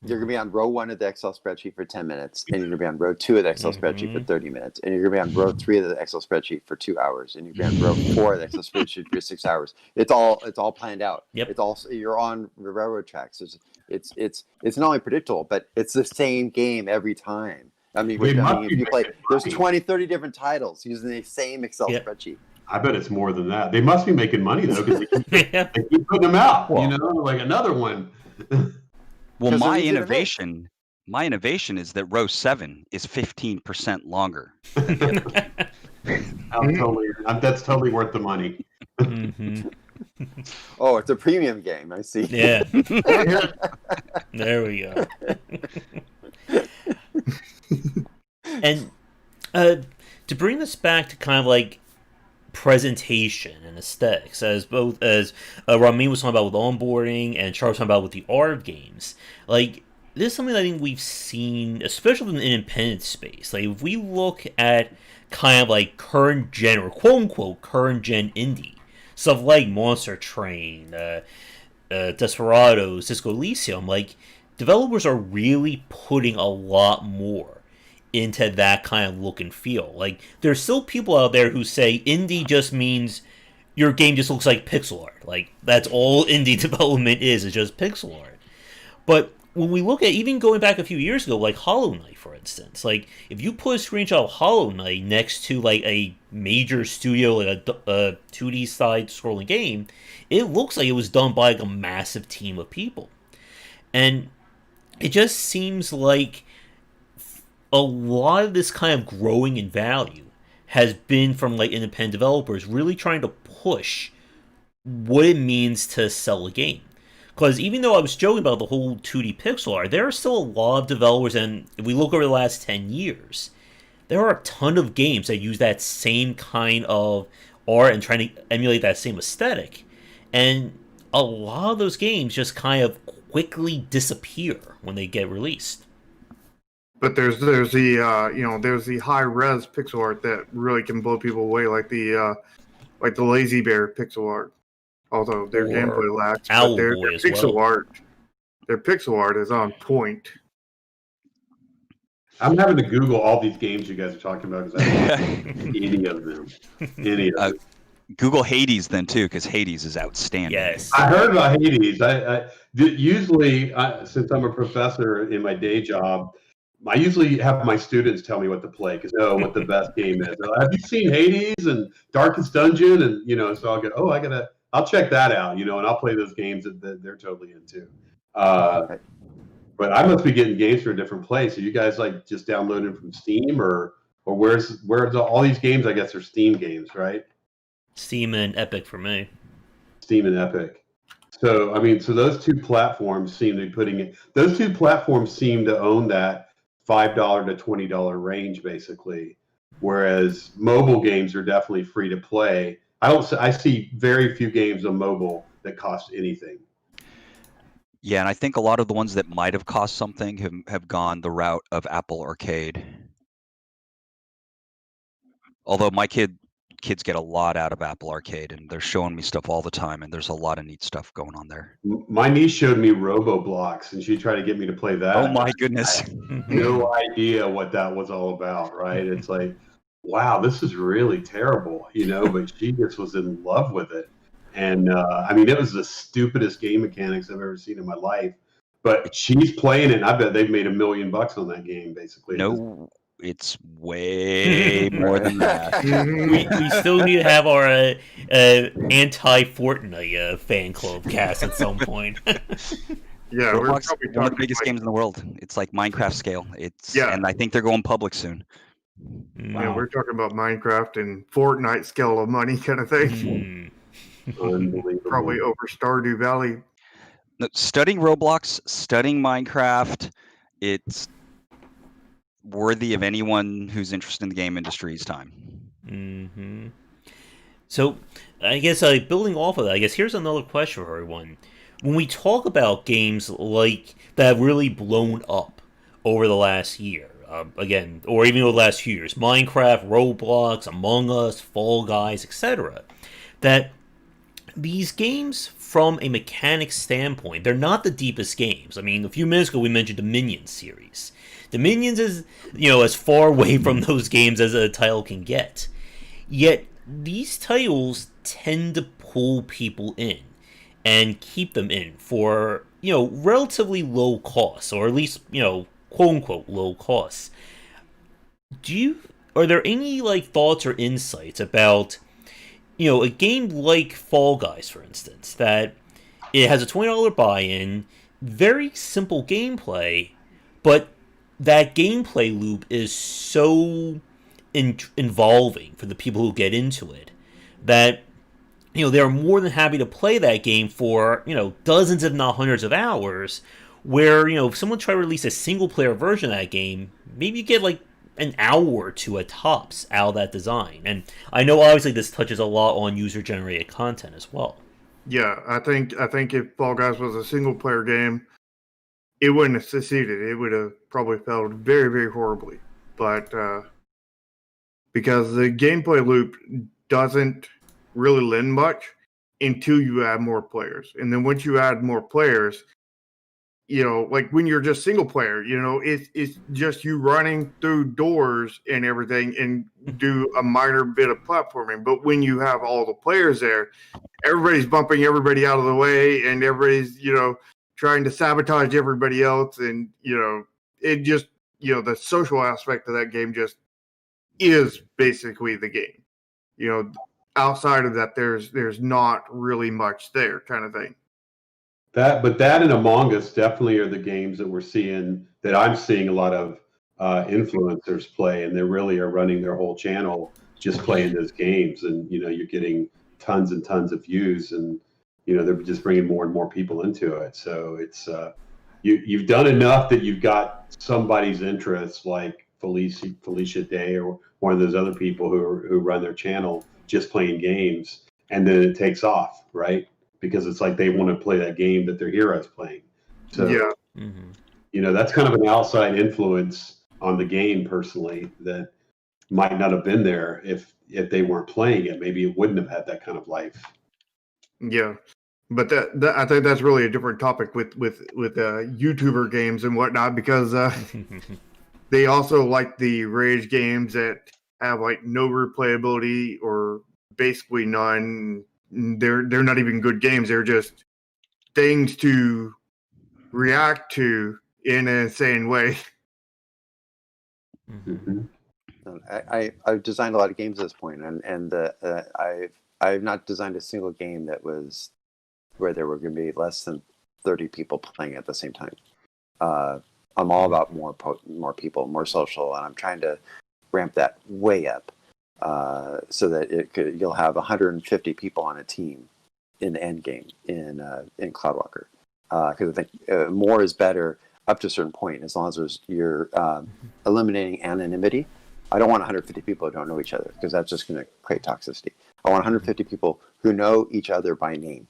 You're going to be on row 1 of the Excel spreadsheet for 10 minutes, and you're going to be on row 2 of the Excel spreadsheet for 30 minutes, and you're going to be on row 3 of the Excel spreadsheet for 2 hours, and you're going to be on row 4 of the Excel spreadsheet for 6 hours. It's all planned out. Yep. You're on the railroad tracks. It's not only predictable, but it's the same game every time. If you play, there's 20, 30 different titles using the same Excel spreadsheet. I bet it's more than that. They must be making money though, because they keep putting them out. Like another one. Well, my innovation is that row 7 is 15% longer. That's totally worth the money. Oh, it's a premium game. I see. Yeah, there we go. And to bring this back to kind of like presentation and aesthetics, as both as Ramin was talking about with onboarding and Charles was talking about with the art of games, like this is something I think we've seen, especially in the independent space. Like if we look at kind of like current gen or quote unquote current gen indie stuff like Monster Train, Desperados, Disco Elysium, like developers are really putting a lot more into that kind of look and feel. Like there's still people out there who say indie just means your game just looks like pixel art. Like that's all indie development is just pixel art. But when we look at even going back a few years ago, like Hollow Knight, for instance, like if you put a screenshot of Hollow Knight next to like a major studio, like a 2D side scrolling game, it looks like it was done by like a massive team of people. And it just seems like a lot of this kind of growing in value has been from like independent developers really trying to push what it means to sell a game. Because even though I was joking about the whole 2D pixel art, there are still a lot of developers, and if we look over the last 10 years, there are a ton of games that use that same kind of art and trying to emulate that same aesthetic. And a lot of those games just kind of quickly disappear when they get released. But there's the there's the high res pixel art that really can blow people away, like the Lazy Bear pixel art. Although their Or gameplay lacks, Owl but their Boy as pixel well. their pixel art is on point. I'm having to Google all these games you guys are talking about because I don't know any of them. Any of them. Google Hades then too, because Hades is outstanding. Yes. I heard about Hades. Usually, since I'm a professor in my day job, I usually have my students tell me what to play because what the best game is. Have you seen Hades and Darkest Dungeon? And so I'll go, I'll check that out, and I'll play those games that they're totally into. But I must be getting games from a different place. Are you guys like just downloading from Steam or where's all these games? I guess are Steam games, right? Steam and Epic for me. Steam and Epic. So so those two platforms seem to be putting it. Those two platforms seem to own that $5 to $20 range basically, whereas mobile games are definitely free to play. I see very few games on mobile that cost anything. Yeah, and I think a lot of the ones that might have cost something have gone the route of Apple Arcade. Although my kids get a lot out of Apple Arcade, and they're showing me stuff all the time, and there's a lot of neat stuff going on there. My niece showed me Robo-Blocks, and she tried to get me to play that. Oh my goodness. I had no idea what that was all about, right? It's like, wow, this is really terrible, but she just was in love with it. And it was the stupidest game mechanics I've ever seen in my life. But she's playing it, and I bet they've made $1 million on that game, basically. No, it's way more than that. we still need to have our anti-Fortnite fan club cast at some point. Yeah, we're Roblox, probably one of the talking biggest like, games in the world. It's like Minecraft scale. Yeah. And I think they're going public soon. Yeah, we're talking about Minecraft and Fortnite scale of money kind of thing. Unbelievable. Probably over Stardew Valley. No, studying Roblox, studying Minecraft, it's worthy of anyone who's interested in the game industry's time. Mm-hmm. So, I guess building off of that, I guess here's another question for everyone. When we talk about games like that have really blown up over the last year, again, or even over the last few years, Minecraft, Roblox, Among Us, Fall Guys, etc., that these games, from a mechanics standpoint, they're not the deepest games. I mean, a few minutes ago we mentioned the Minions series. The Minions is, as far away from those games as a title can get. Yet, these titles tend to pull people in and keep them in for, relatively low costs, or at least, quote-unquote low costs. Are there any, thoughts or insights about a game like Fall Guys, for instance, that it has a $20 buy-in, very simple gameplay, but that gameplay loop is so involving for the people who get into it that they're more than happy to play that game for, dozens if not hundreds of hours, where, if someone tried to release a single player version of that game, maybe you get like an hour or two at tops out of that design. And I know obviously this touches a lot on user generated content as well. Yeah, I think if Fall Guys was a single player game, it wouldn't have succeeded. It would have probably failed very, very horribly. But because the gameplay loop doesn't really lend much until you add more players. And then once you add more players, like when you're just single player, it's just you running through doors and everything and do a minor bit of platforming. But when you have all the players there, everybody's bumping everybody out of the way and everybody's, trying to sabotage everybody else. And, it just, the social aspect of that game just is basically the game. Outside of that, there's not really much there kind of thing. But that and Among Us definitely are the games that I'm seeing a lot of influencers play, and they really are running their whole channel just playing those games, and you're getting tons and tons of views, and they're just bringing more and more people into it. So it's you've done enough that you've got somebody's interest, like Felicia Day or one of those other people who run their channel just playing games, and then it takes off, right? Because it's like they want to play that game that their hero's playing. So, yeah. That's kind of an outside influence on the game personally that might not have been there if they weren't playing it. Maybe it wouldn't have had that kind of life. Yeah. But that I think that's really a different topic with YouTuber games and whatnot, because they also like the rage games that have like no replayability or basically none. They're not even good games. They're just things to react to in an insane way. Mm-hmm. I've designed a lot of games at this point, and I've not designed a single game that was where there were going to be less than 30 people playing at the same time. I'm all about more people, more social, and I'm trying to ramp that way up. So that you'll have 150 people on a team in the end game in Cloudwalker, because I think more is better up to a certain point, as long as you're eliminating anonymity. I don't want 150 people who don't know each other, because that's just going to create toxicity. I want 150 people who know each other by name,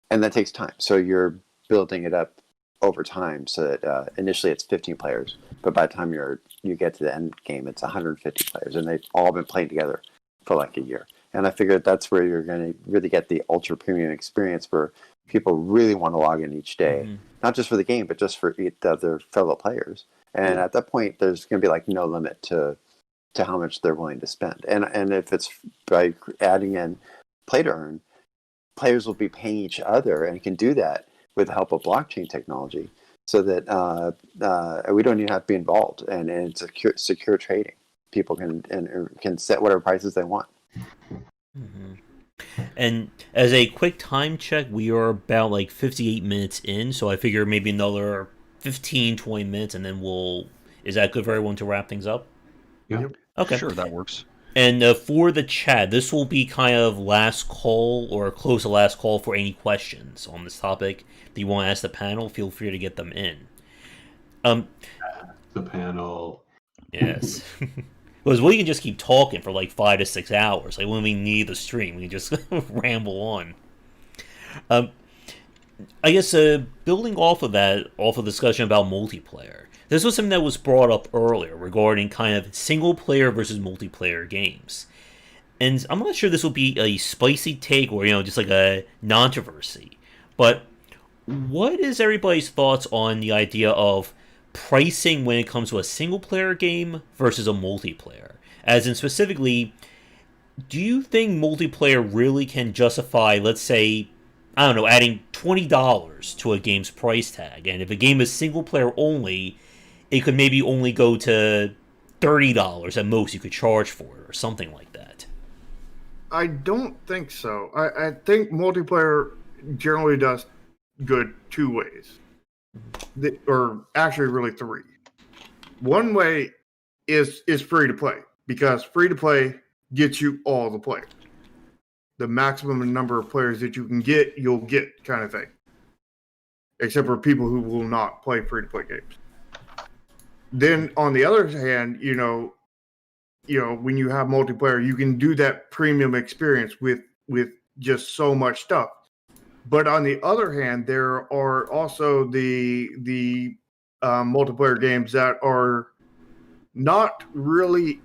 and that takes time. So you're building it up over time, so that initially it's 15 players, but by the time you get to the end game, it's 150 players, and they've all been playing together for like a year. And I figured that's where you're going to really get the ultra premium experience, where people really want to log in each day, not just for the game, but just for their fellow players. And at that point, there's going to be like no limit to how much they're willing to spend. And if it's by adding in play to earn, players will be paying each other, and can do that with the help of blockchain technology, so that we don't even have to be involved, and it's secure trading. People can set whatever prices they want. And as a quick time check, we are about like 58 minutes in, so I figure maybe another 15-20 minutes, and then is that good for everyone to wrap things up? Yeah. Okay. Sure, that works. And for the chat, this will be kind of last call or close to last call for any questions on this topic that you want to ask the panel. Feel free to get them in. The panel. Yes. Because we can just keep talking for like 5 to 6 hours. Like when we need the stream, we can just ramble on. I guess building off of the discussion about multiplayer, this was something that was brought up earlier regarding kind of single player versus multiplayer games. And I'm not sure this will be a spicy take or, just like a controversy. But what is everybody's thoughts on the idea of pricing when it comes to a single player game versus a multiplayer? As in specifically, do you think multiplayer really can justify, let's say, I don't know, adding $20 to a game's price tag? And if a game is single player only, it could maybe only go to $30 at most you could charge for it, or something like that. I don't think so. I think multiplayer generally does good two ways. Or actually really three. One way is free to play, because free to play gets you all the players. the maximum number of players that you can get, you'll get, kind of thing. Except for people who will not play free-to-play games. Then on the other hand, when you have multiplayer, you can do that premium experience with just so much stuff. But on the other hand, there are also the multiplayer games that are not really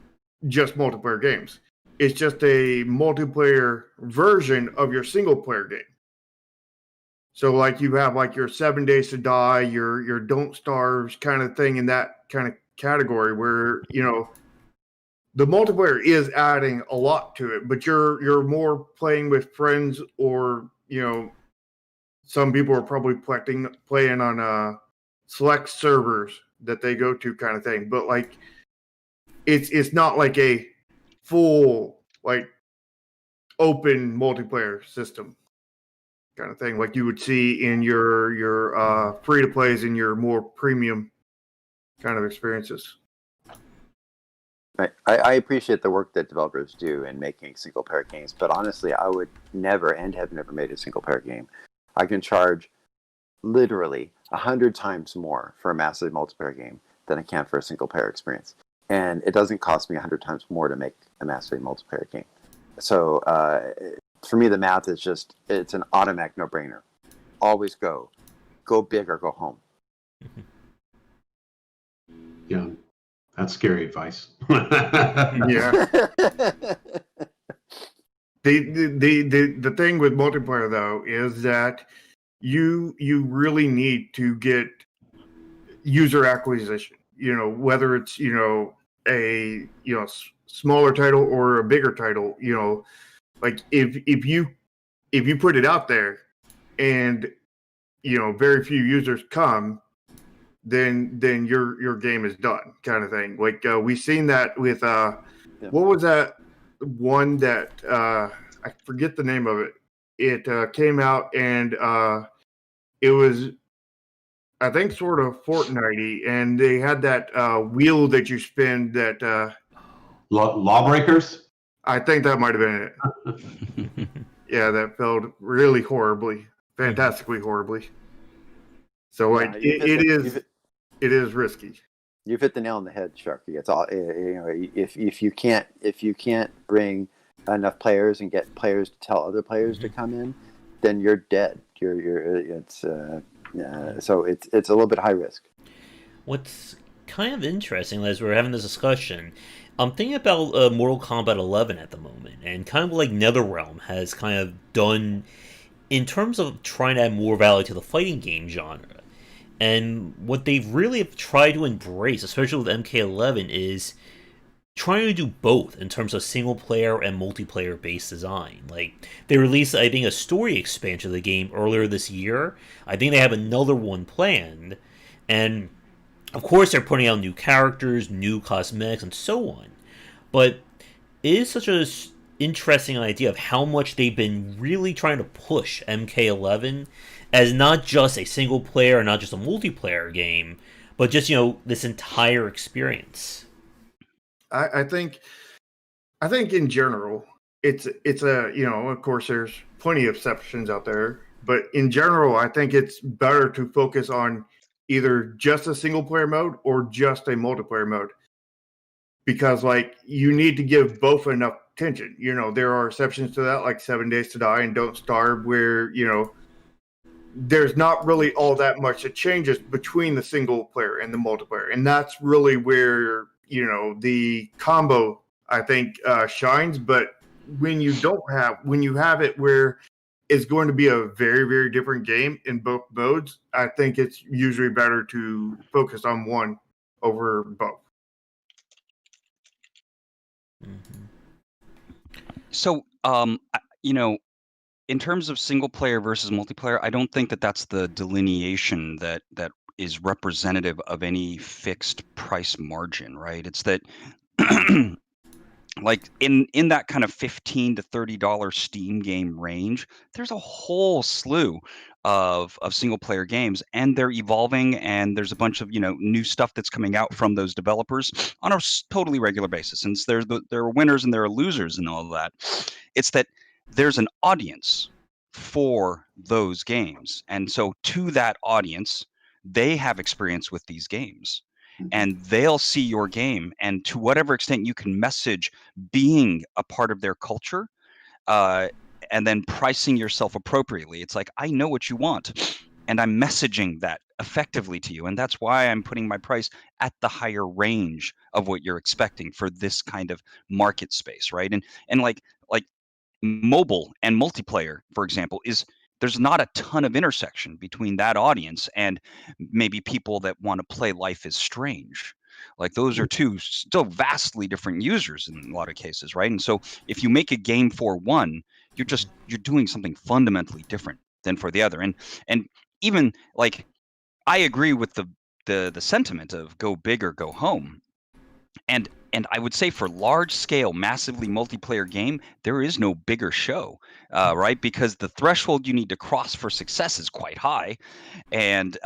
just multiplayer games. It's just a multiplayer version of your single player game. So like you have like your 7 Days to Die, your Don't Starve kind of thing in that kind of category where, the multiplayer is adding a lot to it, but you're more playing with friends, or some people are probably playing on select servers that they go to, kind of thing. But like it's not like a full like open multiplayer system kind of thing like you would see in your free to plays and your more premium kind of experiences. Right. I appreciate the work that developers do in making single player games, but honestly, I would never and have never made a single player game. I can charge literally 100 times more for a massive multiplayer game than I can for a single player experience. And it doesn't cost me 100 times more to make a massive multiplayer game. So for me, the math is it's an automatic no-brainer. Always go big or go home. Yeah. That's scary advice. Yeah. The thing with multiplayer though is that you really need to get user acquisition. Whether it's a smaller title or a bigger title. Like if you put it out there and very few users come, then your game is done, kind of thing. Like we've seen that with what was that one that I forget the name of it. It came out and it was, I think, sort of Fortnite-y, and they had that wheel that you spin that Lawbreakers? I think that might have been it. Yeah, that failed really horribly, fantastically horribly. So like it is risky. You've hit the nail on the head, Sharky. It's all if you can't bring enough players and get players to tell other players to come in, then you're dead. So it's a little bit high risk. What's kind of interesting as we're having this discussion, I'm thinking about Mortal Kombat 11 at the moment, and kind of like NetherRealm has kind of done in terms of trying to add more value to the fighting game genre. And what they've really tried to embrace, especially with MK11, is trying to do both in terms of single player and multiplayer based design. Like, they released, I think, a story expansion of the game earlier this year. I think they have another one planned. And of course, they're putting out new characters, new cosmetics, and so on. But it is such an interesting idea of how much they've been really trying to push MK11 as not just a single player, not just a multiplayer game, but just, this entire experience. I think in general, it's a, of course there's plenty of exceptions out there, but in general, I think it's better to focus on either just a single player mode or just a multiplayer mode. Because like you need to give both enough attention. There are exceptions to that, like 7 Days to Die and Don't Starve, where, there's not really all that much that changes between the single player and the multiplayer. And that's really where, the combo, I think, shines. But when you have it where it's going to be a very, very different game in both modes, I think it's usually better to focus on one over both. So, in terms of single player versus multiplayer, I don't think that that's the delineation that is representative of any fixed price margin, right? It's that like in that kind of $15 to $30 Steam game range, there's a whole slew of single player games, and they're evolving, and there's a bunch of new stuff that's coming out from those developers on a totally regular basis. And there are winners and there are losers and all of that. It's that there's an audience for those games. And so to that audience, they have experience with these games and they'll see your game. And to whatever extent you can message being a part of their culture, and then pricing yourself appropriately. It's like, I know what you want and I'm messaging that effectively to you. And that's why I'm putting my price at the higher range of what you're expecting for this kind of market space, right? And like mobile and multiplayer, for example, there's not a ton of intersection between that audience and maybe people that want to play Life is Strange. Like those are two still vastly different users in a lot of cases, right? And so if you make a game for one, you're doing something fundamentally different than for the other. And even like I agree with the sentiment of go big or go home. And I would say for large scale, massively multiplayer game, there is no bigger show, right? Because the threshold you need to cross for success is quite high, and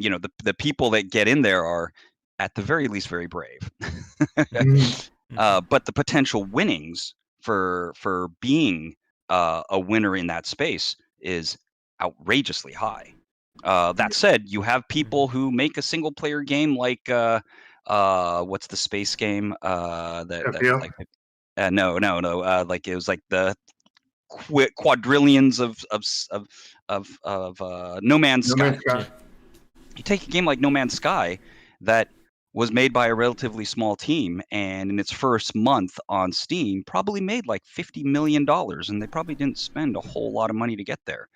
you know the people that get in there are at the very least very brave. But the potential winnings for being a winner in that space is outrageously high. That said, you have people who make a single player game like what's the space game that FPL? like no like it was like the quadrillions of No Man's No Sky. Man's Sky. You take a game like No Man's Sky that was made by a relatively small team, and in its first month on Steam probably made like $50 million, and they probably didn't spend a whole lot of money to get there.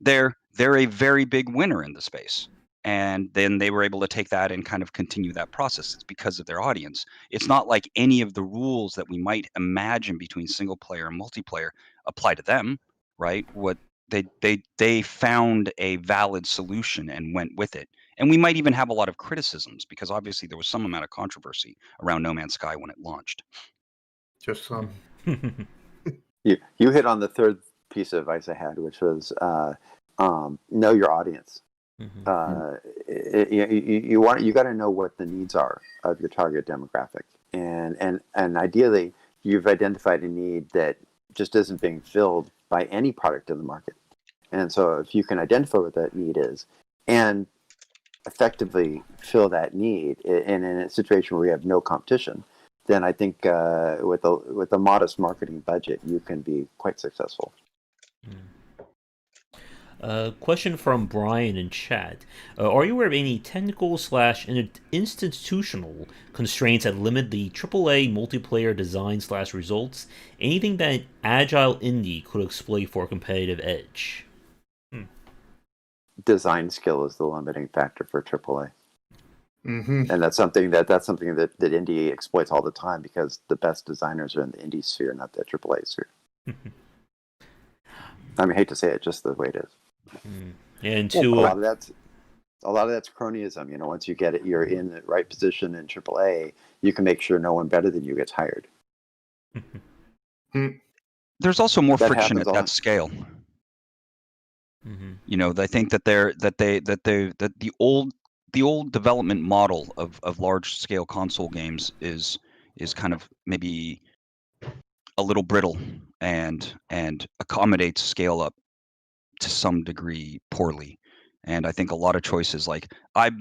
They're a very big winner in the space, and then they were able to take that and kind of continue that process. It's because of their audience. It's not like any of the rules that we might imagine between single player and multiplayer apply to them, right? What they found a valid solution and went with it. And we might even have a lot of criticisms because obviously there was some amount of controversy around No Man's Sky when it launched. Just some. You hit on the third piece of advice I had, which was know your audience. You got to know what the needs are of your target demographic, and ideally you've identified a need that just isn't being filled by any product in the market. And so if you can identify what that need is and effectively fill that need in a situation where you have no competition, then I think with a modest marketing budget, you can be quite successful. Question from Brian in chat. Are you aware of any technical / institutional constraints that limit the AAA multiplayer design / results? Anything that an agile indie could exploit for a competitive edge? Design skill is the limiting factor for AAA. Mm-hmm. And that's something that indie exploits all the time because the best designers are in the indie sphere, not the AAA sphere. I mean, I hate to say it, just the way it is. And a lot of that's cronyism. You know, once you get it, you're in the right position in AAA, you can make sure no one better than you gets hired. There's also more That friction at happens a that lot. scale. You know, I think that the old development model of large scale console games is kind of maybe a little brittle and accommodates scale up to some degree poorly. And I think a lot of choices, like I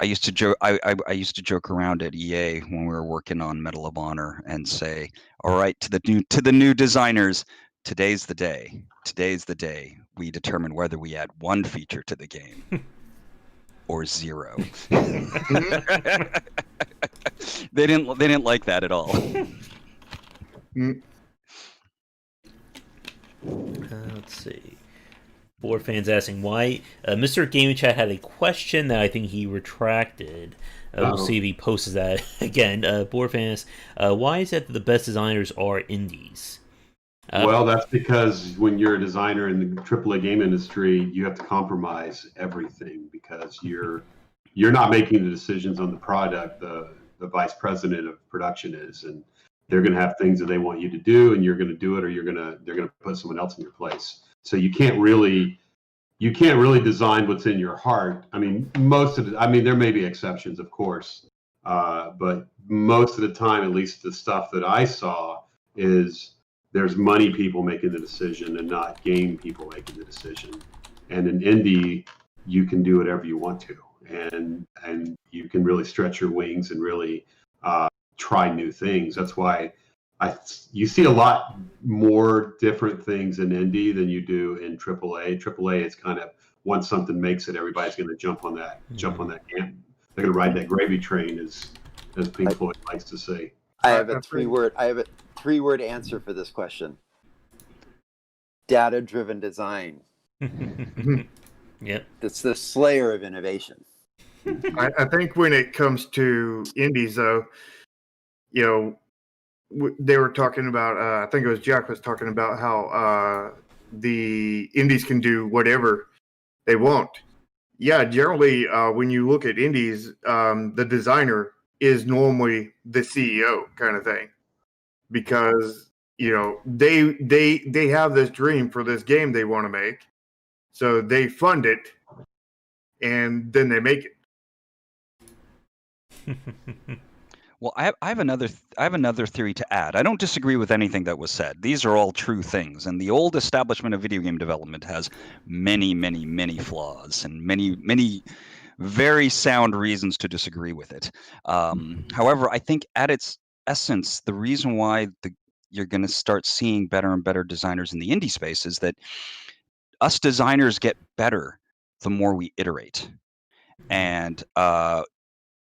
used to joke around at EA when we were working on Medal of Honor and say, all right, to the new designers, today's the day we determine whether we add one feature to the game or zero. They didn't like that at all. Let's see. Board fans asking why Mr. Gaming Chat had a question that I think he retracted. We'll see if he posts that again. Board fans, why is it that the best designers are indies? Well, that's because when you're a designer in the AAA game industry, you have to compromise everything because you're not making the decisions on the product. The vice president of production is, and they're going to have things that they want you to do, and you're going to do it, or they're going to put someone else in your place. So you can't really design what's in your heart. I mean, there may be exceptions, of course, but most of the time, at least the stuff that I saw, is there's money people making the decision and not game people making the decision. And in indie, you can do whatever you want to, and you can really stretch your wings and really try new things. That's why you see a lot more different things in indie than you do in AAA. AAA is kind of, once something makes it, everybody's going to jump on that camp. They're going to ride that gravy train, as Pink Floyd likes to say. I have a three-word answer for this question. Data-driven design. Yep. It's the slayer of innovation. I think when it comes to indies, though, they were talking about, I think it was Jack was talking about how the indies can do whatever they want. Yeah, generally, when you look at indies, the designer is normally the CEO kind of thing, because they have this dream for this game they want to make, so they fund it, and then they make it. Well, I have another theory to add. I don't disagree with anything that was said. These are all true things, and the old establishment of video game development has many, many, many flaws and many, many very sound reasons to disagree with it. However, I think at its essence, the reason why you're going to start seeing better and better designers in the indie space is that us designers get better the more we iterate. And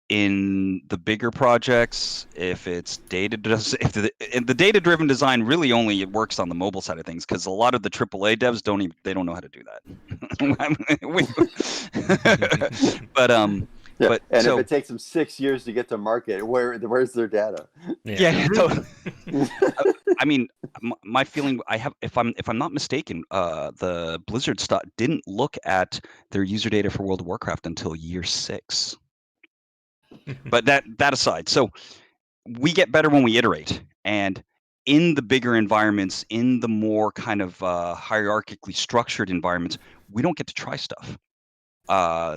in the bigger projects, if it's the data-driven design really only works on the mobile side of things, because a lot of the AAA devs don't know how to do that. But if it takes them 6 years to get to market, where's their data? Yeah. I mean, my feeling, if I'm not mistaken, the Blizzard stock didn't look at their user data for World of Warcraft until year 6. But that aside, so we get better when we iterate, and in the bigger environments, in the more kind of hierarchically structured environments, we don't get to try stuff.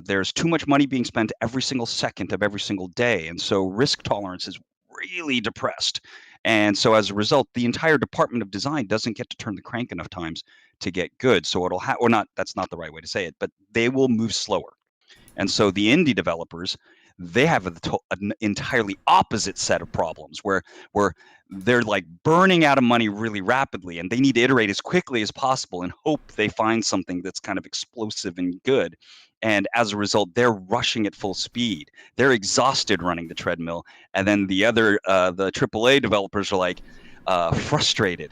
There's too much money being spent every single second of every single day, and so risk tolerance is really depressed. And so as a result, the entire department of design doesn't get to turn the crank enough times to get good. So it'll or not, that's not the right way to say it, but they will move slower. And so the indie developers, they have an entirely opposite set of problems where they're like burning out of money really rapidly, and they need to iterate as quickly as possible and hope they find something that's kind of explosive and good. And as a result, they're rushing at full speed. They're exhausted running the treadmill. And then the AAA developers are like frustrated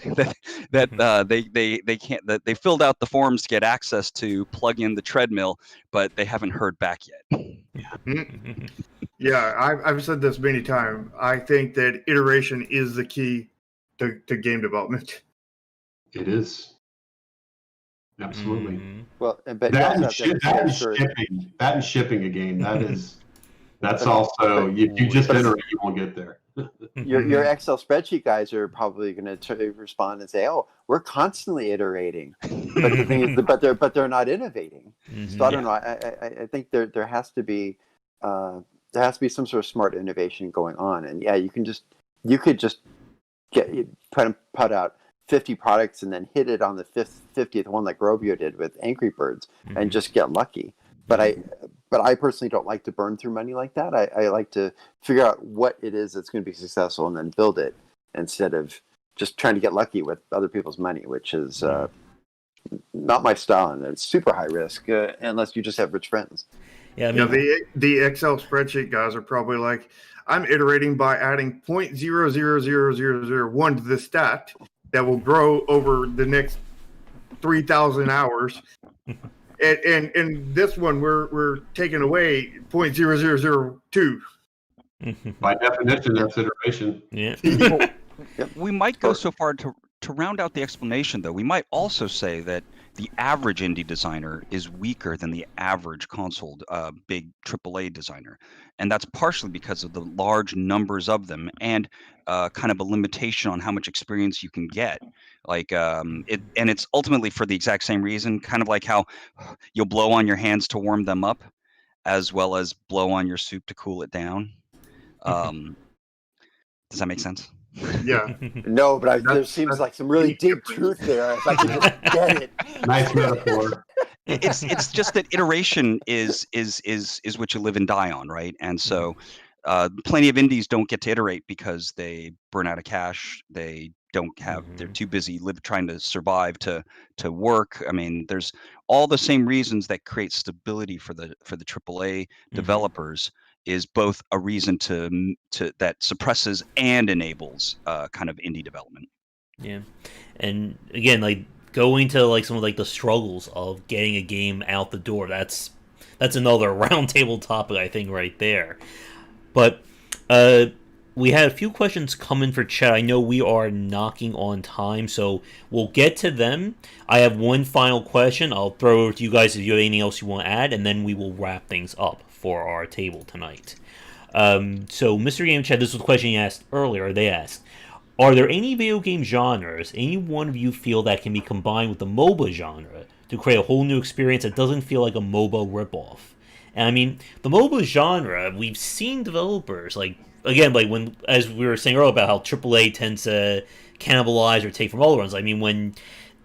that they can't, that they filled out the forms to get access to plug in the treadmill, but they haven't heard back yet. Yeah, I've said this many times. I think that iteration is the key to game development. It is. Absolutely. Well, but that and shipping a game, that's also, if you just iterate, you won't get there. Your Excel spreadsheet guys are probably going to respond and say, "Oh, we're constantly iterating," but the thing is, but they're not innovating. So I don't know. I think there has to be some sort of smart innovation going on. And yeah, you could just put out 50 products and then hit it on the 50th one like Robio did with Angry Birds and just get lucky. But I personally don't like to burn through money like that. I like to figure out what it is that's going to be successful and then build it, instead of just trying to get lucky with other people's money, which is not my style, and it's super high risk unless you just have rich friends. Yeah, I mean, the Excel spreadsheet guys are probably like, I'm iterating by adding 0.000001 to the stat that will grow over the next 3,000 hours. And this one, we're taking away 0.0002. By definition, that's iteration. Yeah. We might go so far to round out the explanation, though. We might also say that the average indie designer is weaker than the average console big AAA designer. And that's partially because of the large numbers of them and kind of a limitation on how much experience you can get. Like and it's ultimately for the exact same reason, kind of like how you'll blow on your hands to warm them up, as well as blow on your soup to cool it down. Does that make sense? Yeah. No, but there That's- seems that's like some really the deep difference. truth there. If I could just get it. Nice metaphor. It's just that iteration is what you live and die on, right? And so plenty of indies don't get to iterate because they burn out of cash. They don't have, they're too busy trying to survive to work. I mean, there's all the same reasons that create stability for the AAA developers is both a reason to that suppresses and enables kind of indie development. Yeah, and again, like going to like some of like the struggles of getting a game out the door. That's another roundtable topic, I think, right there. But we had a few questions come in for chat. I know we are knocking on time, so we'll get to them. I have one final question. I'll throw it over to you guys if you have anything else you want to add, and then we will wrap things up for our table tonight. So, Mr. Game Chat, this was a question you asked earlier. They asked, are there any video game genres any one of you feel that can be combined with the MOBA genre to create a whole new experience that doesn't feel like a MOBA ripoff? And I mean, the MOBA genre, we've seen developers, like, again, like when, as we were saying earlier about how AAA tends to cannibalize or take from other ones. I mean, when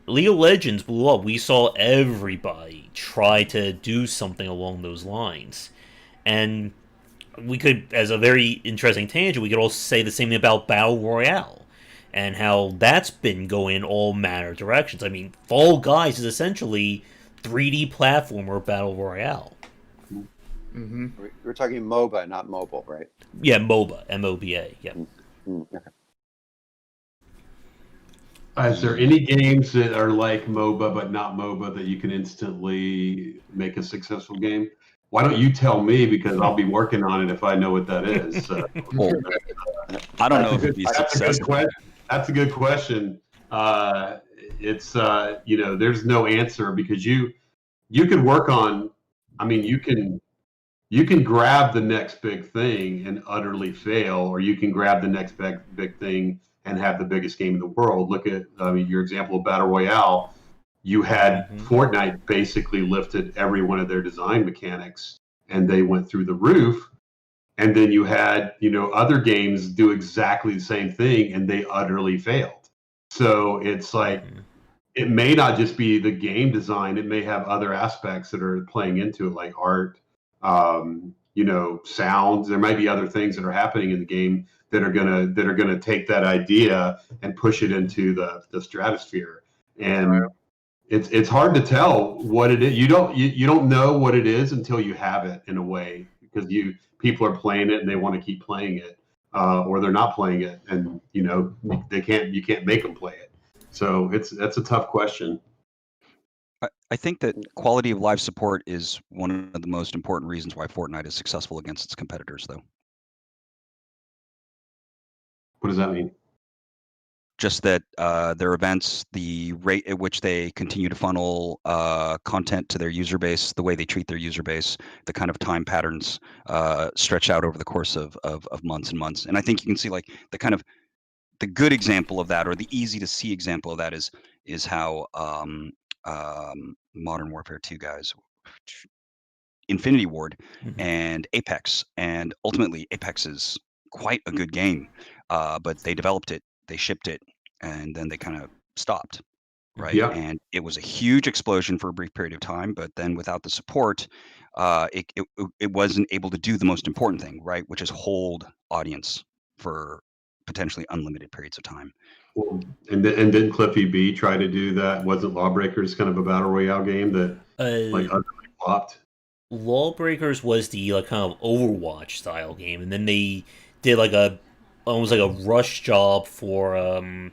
League of Legends blew up, we saw everybody try to do something along those lines. And we could, as a very interesting tangent, we could also say the same thing about Battle Royale and how that's been going all manner of directions. I mean, Fall Guys is essentially 3D platformer Battle Royale. Mm-hmm. We're talking MOBA, not mobile, right? Yeah, MOBA, M-O-B-A, yeah. Okay. Is there any games that are like MOBA but not MOBA that you can instantly make a successful game? Why don't you tell me, because I'll be working on it if I know what that is. Well, I don't know if it'd be successful. That's a good question. It's there's no answer because you could work on. I mean, you can grab the next big thing and utterly fail, or you can grab the next big thing and have the biggest game in the world. Look at your example of Battle Royale. You had Fortnite basically lifted every one of their design mechanics and they went through the roof. And then you had, other games do exactly the same thing and they utterly failed. So it's like, it may not just be the game design. It may have other aspects that are playing into it, like art, sounds. There might be other things that are happening in the game that are gonna take that idea and push it into the stratosphere. And it's hard to tell what it is. You don't know what it is until you have it, in a way, because people are playing it and they want to keep playing it, or they're not playing it, and you can't make them play it. So that's a tough question. I think that quality of live support is one of the most important reasons why Fortnite is successful against its competitors, though. What does that mean? Just that their events, the rate at which they continue to funnel content to their user base, the way they treat their user base, the kind of time patterns stretch out over the course of months and months. And I think you can see like the good example of that, or the easy to see example of that, is how Modern Warfare 2 guys, Infinity Ward and Apex, and ultimately Apex is quite a good game, but they developed it, they shipped it, and then they kind of stopped, right? Yeah. And it was a huge explosion for a brief period of time, but then without the support, it wasn't able to do the most important thing, right? Which is hold audience for potentially unlimited periods of time. Well, and didn't Cliffy B try to do that? Wasn't Lawbreakers kind of a battle royale game that utterly flopped? Lawbreakers was the kind of Overwatch style game, and then they did like almost like a rush job for it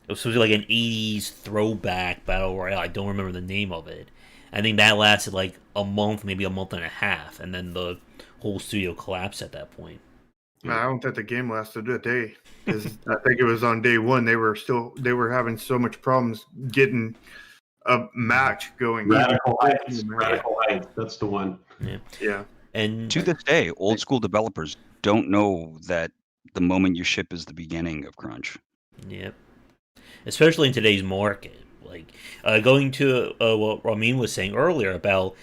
was supposed to be like an 80s throwback battle royale. I don't remember the name of it. I think that lasted like a month, maybe a month and a half, and then the whole studio collapsed at that point. I don't think the game lasted a day, because I think it was on day one. They were having so much problems getting a match going. Radical Heights. That's the one. Yeah. And to this day, old school developers don't know that the moment you ship is the beginning of crunch. Yep. Especially in today's market. Like, going to what Ramin was saying earlier about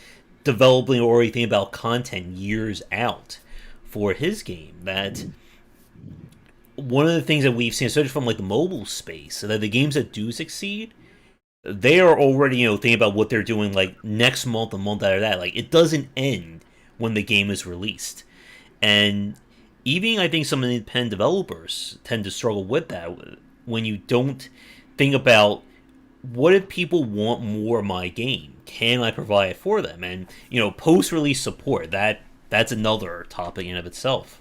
developing or thinking about content years out for his game, that one of the things that we've seen, especially from like the mobile space, so that the games that do succeed, they are already thinking about what they're doing like next month, a month after that. Like it doesn't end when the game is released, and even I think some independent developers tend to struggle with that when you don't think about what if people want more of my game? Can I provide it for them? And post-release support that's another topic in of itself.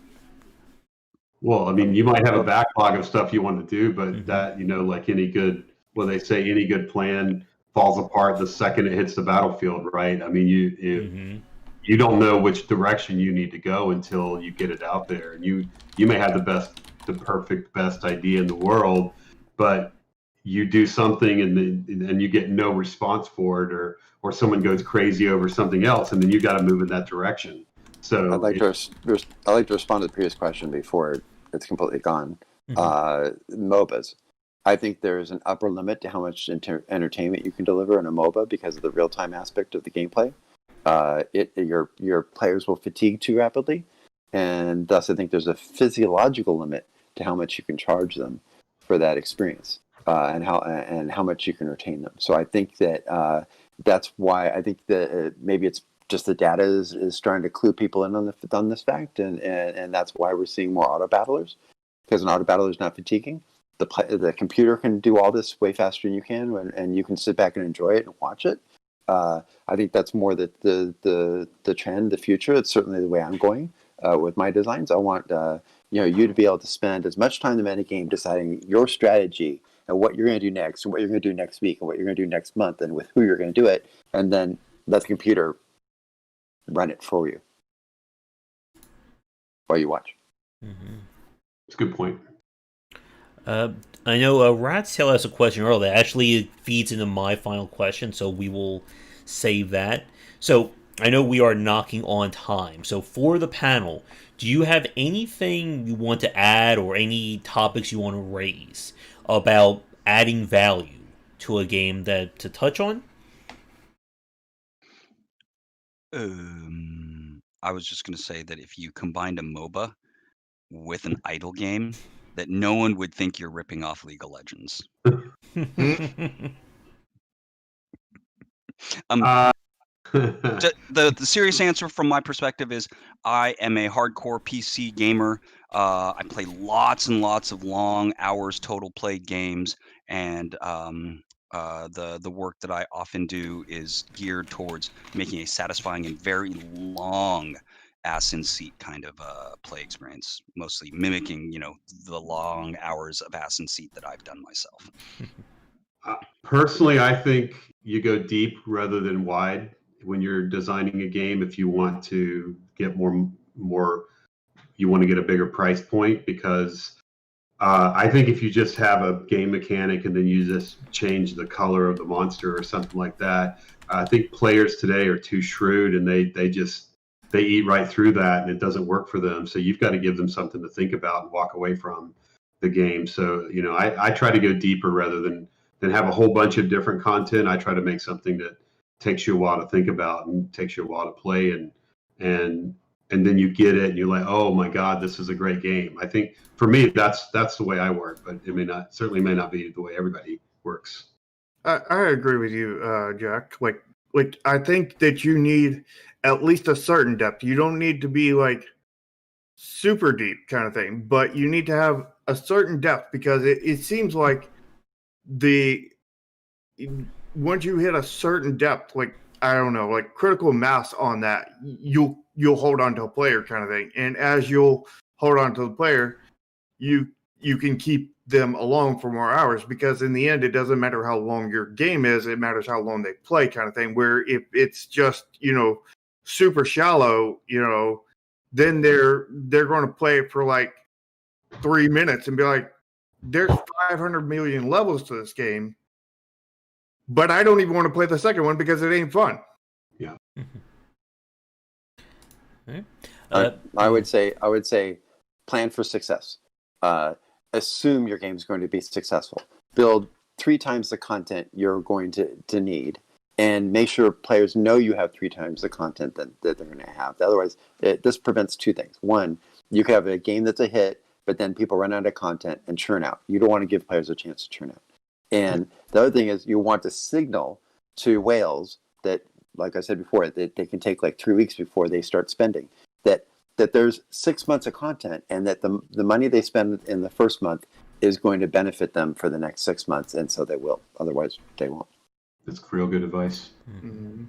Well, I mean, you might have a backlog of stuff you want to do, but Mhm. that, like any good, well, they say any good plan falls apart the second it hits the battlefield, right? I mean, Mm-hmm. you don't know which direction you need to go until you get it out there. And you may have the perfect best idea in the world, but you do something and you get no response for it, or someone goes crazy over something else, and then you got to move in that direction. So I'd like to I'd like to respond to the previous question before it's completely gone. MOBAs. I think there's an upper limit to how much entertainment you can deliver in a MOBA because of the real time aspect of the gameplay. Your players will fatigue too rapidly, and thus I think there's a physiological limit to how much you can charge them for that experience, and how much you can retain them. So I think that that's why I think that maybe it's just the data is starting to clue people in on this fact, and that's why we're seeing more auto battlers, because an auto battler is not fatiguing. The computer can do all this way faster than you can, and you can sit back and enjoy it and watch it. I think that's more the trend, the future. It's certainly the way I'm going with my designs. I want you to be able to spend as much time in the metagame deciding your strategy and what you're going to do next, and what you're going to do next week, and what you're going to do next month, and with who you're going to do it, and then let the computer run it for you while you watch. Mm-hmm. it's a good point. I know Rat's Tail asked a question earlier that actually feeds into my final question, so we will save that. So I know we are knocking on time. So for the panel, do you have anything you want to add or any topics you want to raise about adding value to a game that to touch on? I was just going to say that if you combined a MOBA with an idle game, that no one would think you're ripping off League of Legends. The serious answer from my perspective is I am a hardcore PC gamer. I play lots and lots of long hours total played games, and the work that I often do is geared towards making a satisfying and very long ass in seat kind of play experience, mostly mimicking the long hours of ass in seat that I've done myself. Personally, I think you go deep rather than wide when you're designing a game. If you want to get more, you want to get a bigger price point, because I think if you just have a game mechanic and then you just change the color of the monster or something like that, I think players today are too shrewd, and they eat right through that, and it doesn't work for them. So you've got to give them something to think about and walk away from the game. So I try to go deeper rather than have a whole bunch of different content. I try to make something that takes you a while to think about and takes you a while to play, and then you get it and you're like, oh my God, this is a great game. I think for me, that's the way I work, but it certainly may not be the way everybody works. I agree with you, Jack. Like I think that you need at least a certain depth. You don't need to be like super deep kind of thing, but you need to have a certain depth, because it seems like once you hit a certain depth, like I don't know, like critical mass on that, you'll hold on to a player kind of thing. And as you'll hold on to the player, you can keep them along for more hours, because in the end, it doesn't matter how long your game is, it matters how long they play kind of thing. Where if it's just, super shallow, then they're going to play it for like 3 minutes and be like, there's 500 million levels to this game, but I don't even want to play the second one because it ain't fun. Yeah. I would say plan for success. Assume your game is going to be successful. Build 3 times the content you're going to need, and make sure players know you have 3 times the content that they're going to have. Otherwise, this prevents 2 things. One, you could have a game that's a hit, but then people run out of content and churn out. You don't want to give players a chance to churn out. And the other thing is you want to signal to whales that, like I said before, that they can take like 3 weeks before they start spending, that there's 6 months of content, and that the money they spend in the first month is going to benefit them for the next 6 months, and so they will. Otherwise, they won't. That's real good advice. Mhm.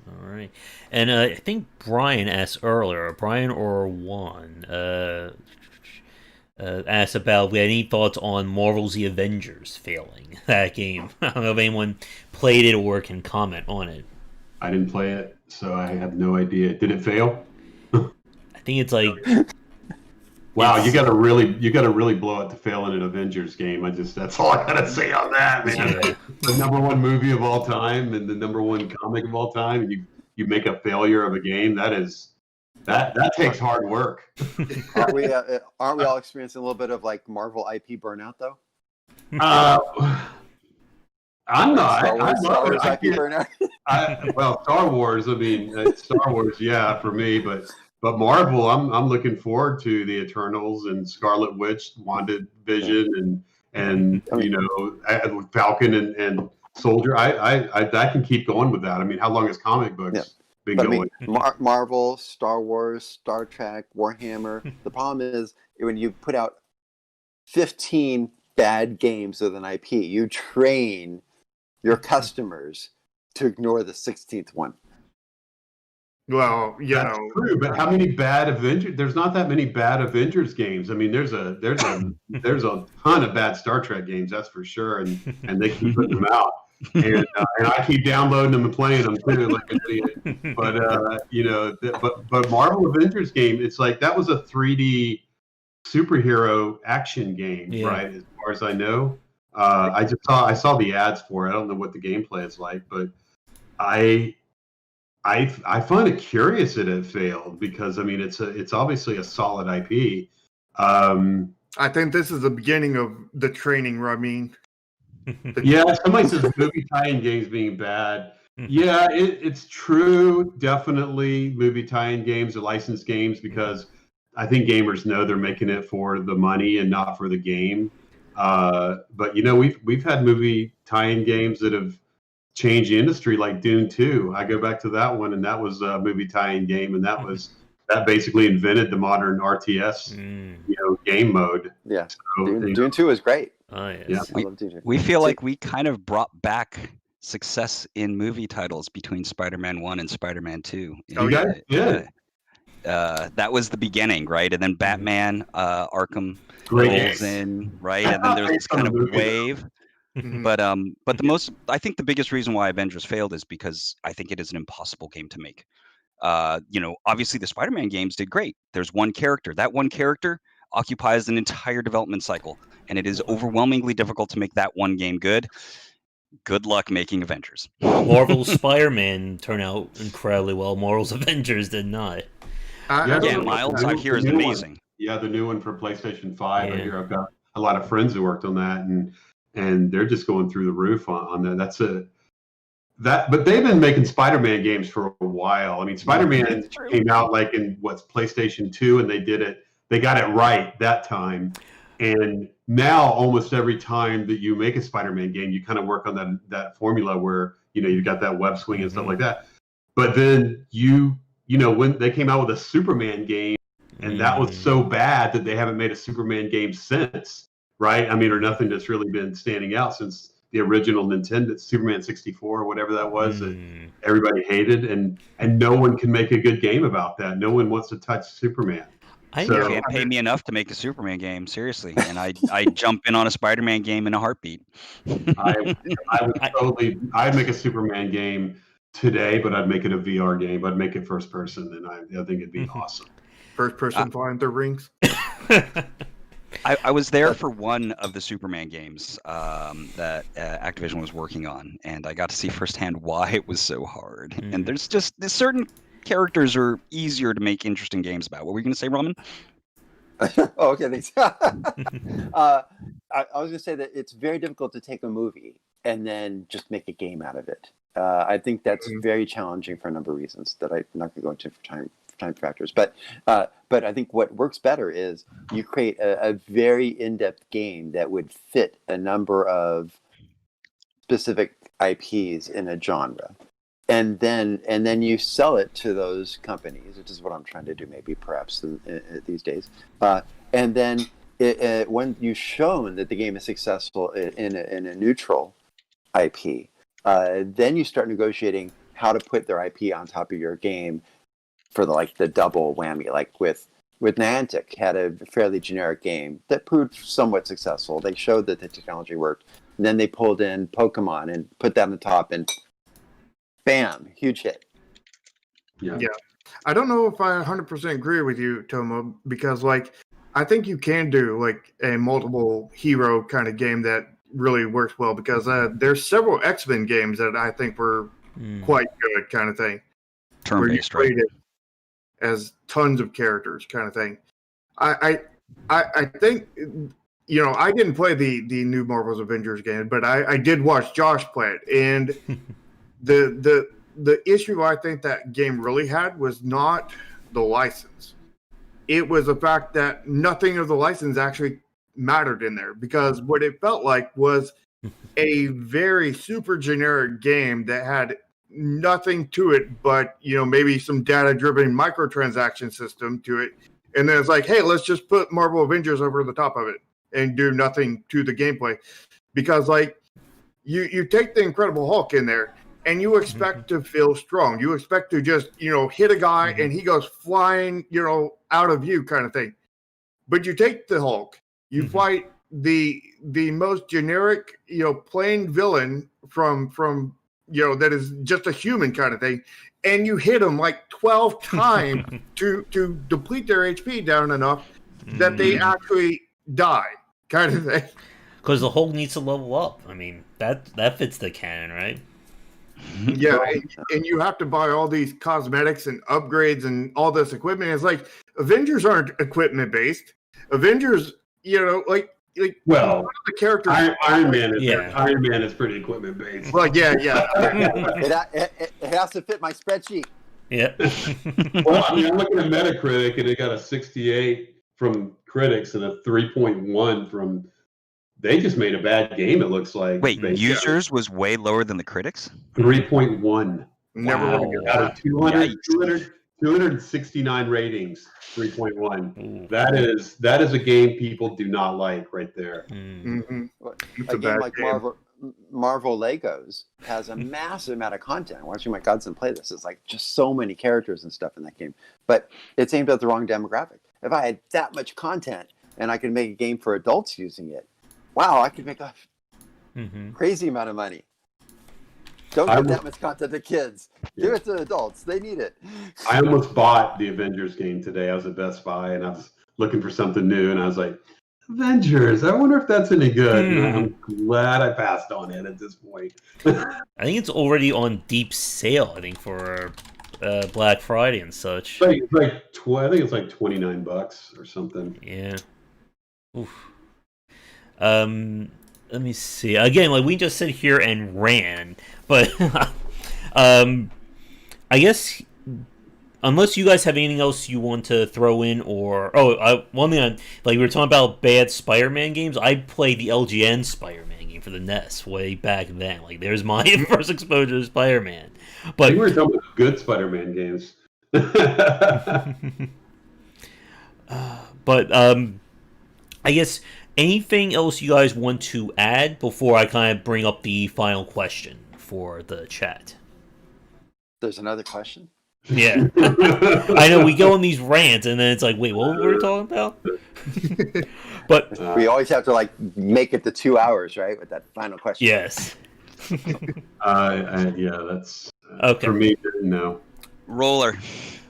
All right. And I think Brian asked earlier, Brian or Juan, asked about any thoughts on Marvel's The Avengers failing that game. I don't know if anyone played it or can comment on it. I didn't play it, so I have no idea. Did it fail? I think it's like, Wow, you got to really blow it to fail in an Avengers game. That's all I gotta say on that, man. yeah. The #1 movie of all time and the #1 comic of all time, and you make a failure of a game. That takes hard work. Aren't we all experiencing a little bit of like Marvel IP burnout though? I'm not. Star Wars I IP burnout. well, Star Wars. I mean, Star Wars, yeah, for me, but Marvel, I'm looking forward to the Eternals and Scarlet Witch, WandaVision, and Falcon and Soldier. I can keep going with that. I mean, how long has comic books been going? I mean, Marvel, Star Wars, Star Trek, Warhammer. The problem is when you put out 15 bad games with an IP, you train your customers to ignore the 16th one. Well, That's true, but how many bad Avengers? There's not that many bad Avengers games. I mean, there's a ton of bad Star Trek games, that's for sure, and they keep putting them out, and I keep downloading them and playing them too, like an idiot. But but Marvel Avengers game, it's like that was a 3D superhero action game, right? As far as I know, I saw the ads for it. I don't know what the gameplay is like, but I find it curious that it failed because I mean it's obviously a solid IP. I think this is the beginning of the training, Ramin. Yeah, somebody says movie tie-in games being bad. Yeah, it's true. Definitely, movie tie-in games or licensed games because I think gamers know they're making it for the money and not for the game. But we've had movie tie-in games that have changed the industry, like Dune 2. I go back to that one, and that was a movie tie-in game, and that basically invented the modern RTS, game mode. Yeah, so, Dune 2 is great. Oh, yes. Yeah. I love Dune 2. We feel like we kind of brought back success in movie titles between Spider-Man 1 and Spider-Man 2. You guys did. That was the beginning, right? And then Batman, Arkham Great. rolls in, right? And then there's this kind of wave. But I think the biggest reason why Avengers failed is because I think it is an impossible game to make. Obviously the Spider-Man games did great. There's one character. That one character occupies an entire development cycle, and it is overwhelmingly difficult to make that one game good. Good luck making Avengers. Marvel's Spider-Man turned out incredibly well. Marvel's Avengers did not. Miles, I hear, is amazing. Yeah, the new one for PlayStation 5. I hear I've got a lot of friends who worked on that, and they're just going through the roof on that. But they've been making Spider-Man games for a while. I mean, Spider-Man came out like in PlayStation 2, and they got it right that time. And now almost every time that you make a Spider-Man game, you kind of work on that formula where, you've got that web swing and stuff like that. But then when they came out with a Superman game, and that was so bad that they haven't made a Superman game since, right? I mean, or nothing that's really been standing out since the original Nintendo Superman 64 or whatever that was that everybody hated, and no one can make a good game about that. No one wants to touch Superman. You can't pay me enough to make a Superman game, seriously, and I jump in on a Spider-Man game in a heartbeat. I'd make a Superman game today, but I'd make it a VR game. I'd make it first person, and I think it'd be awesome. First person flying through rings. I was there for one of the Superman games that Activision was working on, and I got to see firsthand why it was so hard. And there's certain characters are easier to make interesting games about. What were you going to say, Roman? Oh, okay, thanks. I was going to say that it's very difficult to take a movie and then just make a game out of it. I think that's very challenging for a number of reasons that I'm not going to go into time factors. But I think what works better is you create a very in-depth game that would fit a number of specific IPs in a genre, and then you sell it to those companies, which is what I'm trying to do, maybe perhaps these days. And then when you've shown that the game is successful in a neutral IP, then you start negotiating how to put their IP on top of your game for the double whammy. Like with Niantic, had a fairly generic game that proved somewhat successful. They showed that the technology worked. And then they pulled in Pokemon and put that on the top, and bam, huge hit. Yeah. I don't know if I 100% agree with you, Tomo, because I think you can do a multiple hero kind of game that really works well, because there's several X-Men games that I think were quite good kind of thing. Turn-based, right? As tons of characters kind of thing. I think, I didn't play the new Marvel's Avengers game, but I did watch Josh play it, and the issue I think that game really had was not the license. It was the fact that nothing of the license actually mattered in there, because what it felt like was a very super generic game that had nothing to it but maybe some data-driven microtransaction system to it, and then it's like, hey, let's just put Marvel Avengers over the top of it and do nothing to the gameplay, because you take the Incredible Hulk in there and you expect to feel strong. You expect to just hit a guy and he goes flying out of view kind of thing. But you take the Hulk, you fight the most generic plain villain from that is just a human kind of thing, and you hit him 12 times to deplete their HP down enough that they actually die kind of thing. Because the Hulk needs to level up. I mean, that fits the canon, right? Yeah, and you have to buy all these cosmetics and upgrades and all this equipment. It's like Avengers aren't equipment based. Avengers, Well, the characters. Iron Man is pretty equipment based. Well, yeah. It has to fit my spreadsheet. Yeah. Well, I'm looking at Metacritic, and it got a 68 from critics and a 3.1 from. They just made a bad game, it looks like. Wait, users was way lower than the critics? 3.1. Never Wow. Out of 269 ratings, 3.1. That is a game people do not like right there. A game like Marvel Legos has a massive amount of content. Watching my godson play this, it's just so many characters and stuff in that game. But it's aimed at the wrong demographic. If I had that much content and I could make a game for adults using it, wow, I could make a crazy amount of money. Don't give that much content to kids. Give it to adults. They need it. I almost bought the Avengers game today. I was at Best Buy, and I was looking for something new, and I was like, Avengers, I wonder if that's any good. And I'm glad I passed on it at this point. I think it's already on deep sale, I think, for Black Friday and such. I think it's $29 or something. Yeah. Oof. Let me see. Again, we just sit here and ran, but I guess unless you guys have anything else you want to throw in, or one thing, we were talking about bad Spider-Man games. I played the LGN Spider-Man game for the NES way back then. There's my first exposure to Spider-Man. But we were talking about good Spider-Man games. But I guess. Anything else you guys want to add before I kind of bring up the final question for the chat? There's another question? Yeah. I know we go on these rants and then it's like, wait, what were we talking about? But we always have to make it to 2 hours, right? With that final question. Yes. Yeah, that's okay. For me, no. Roller.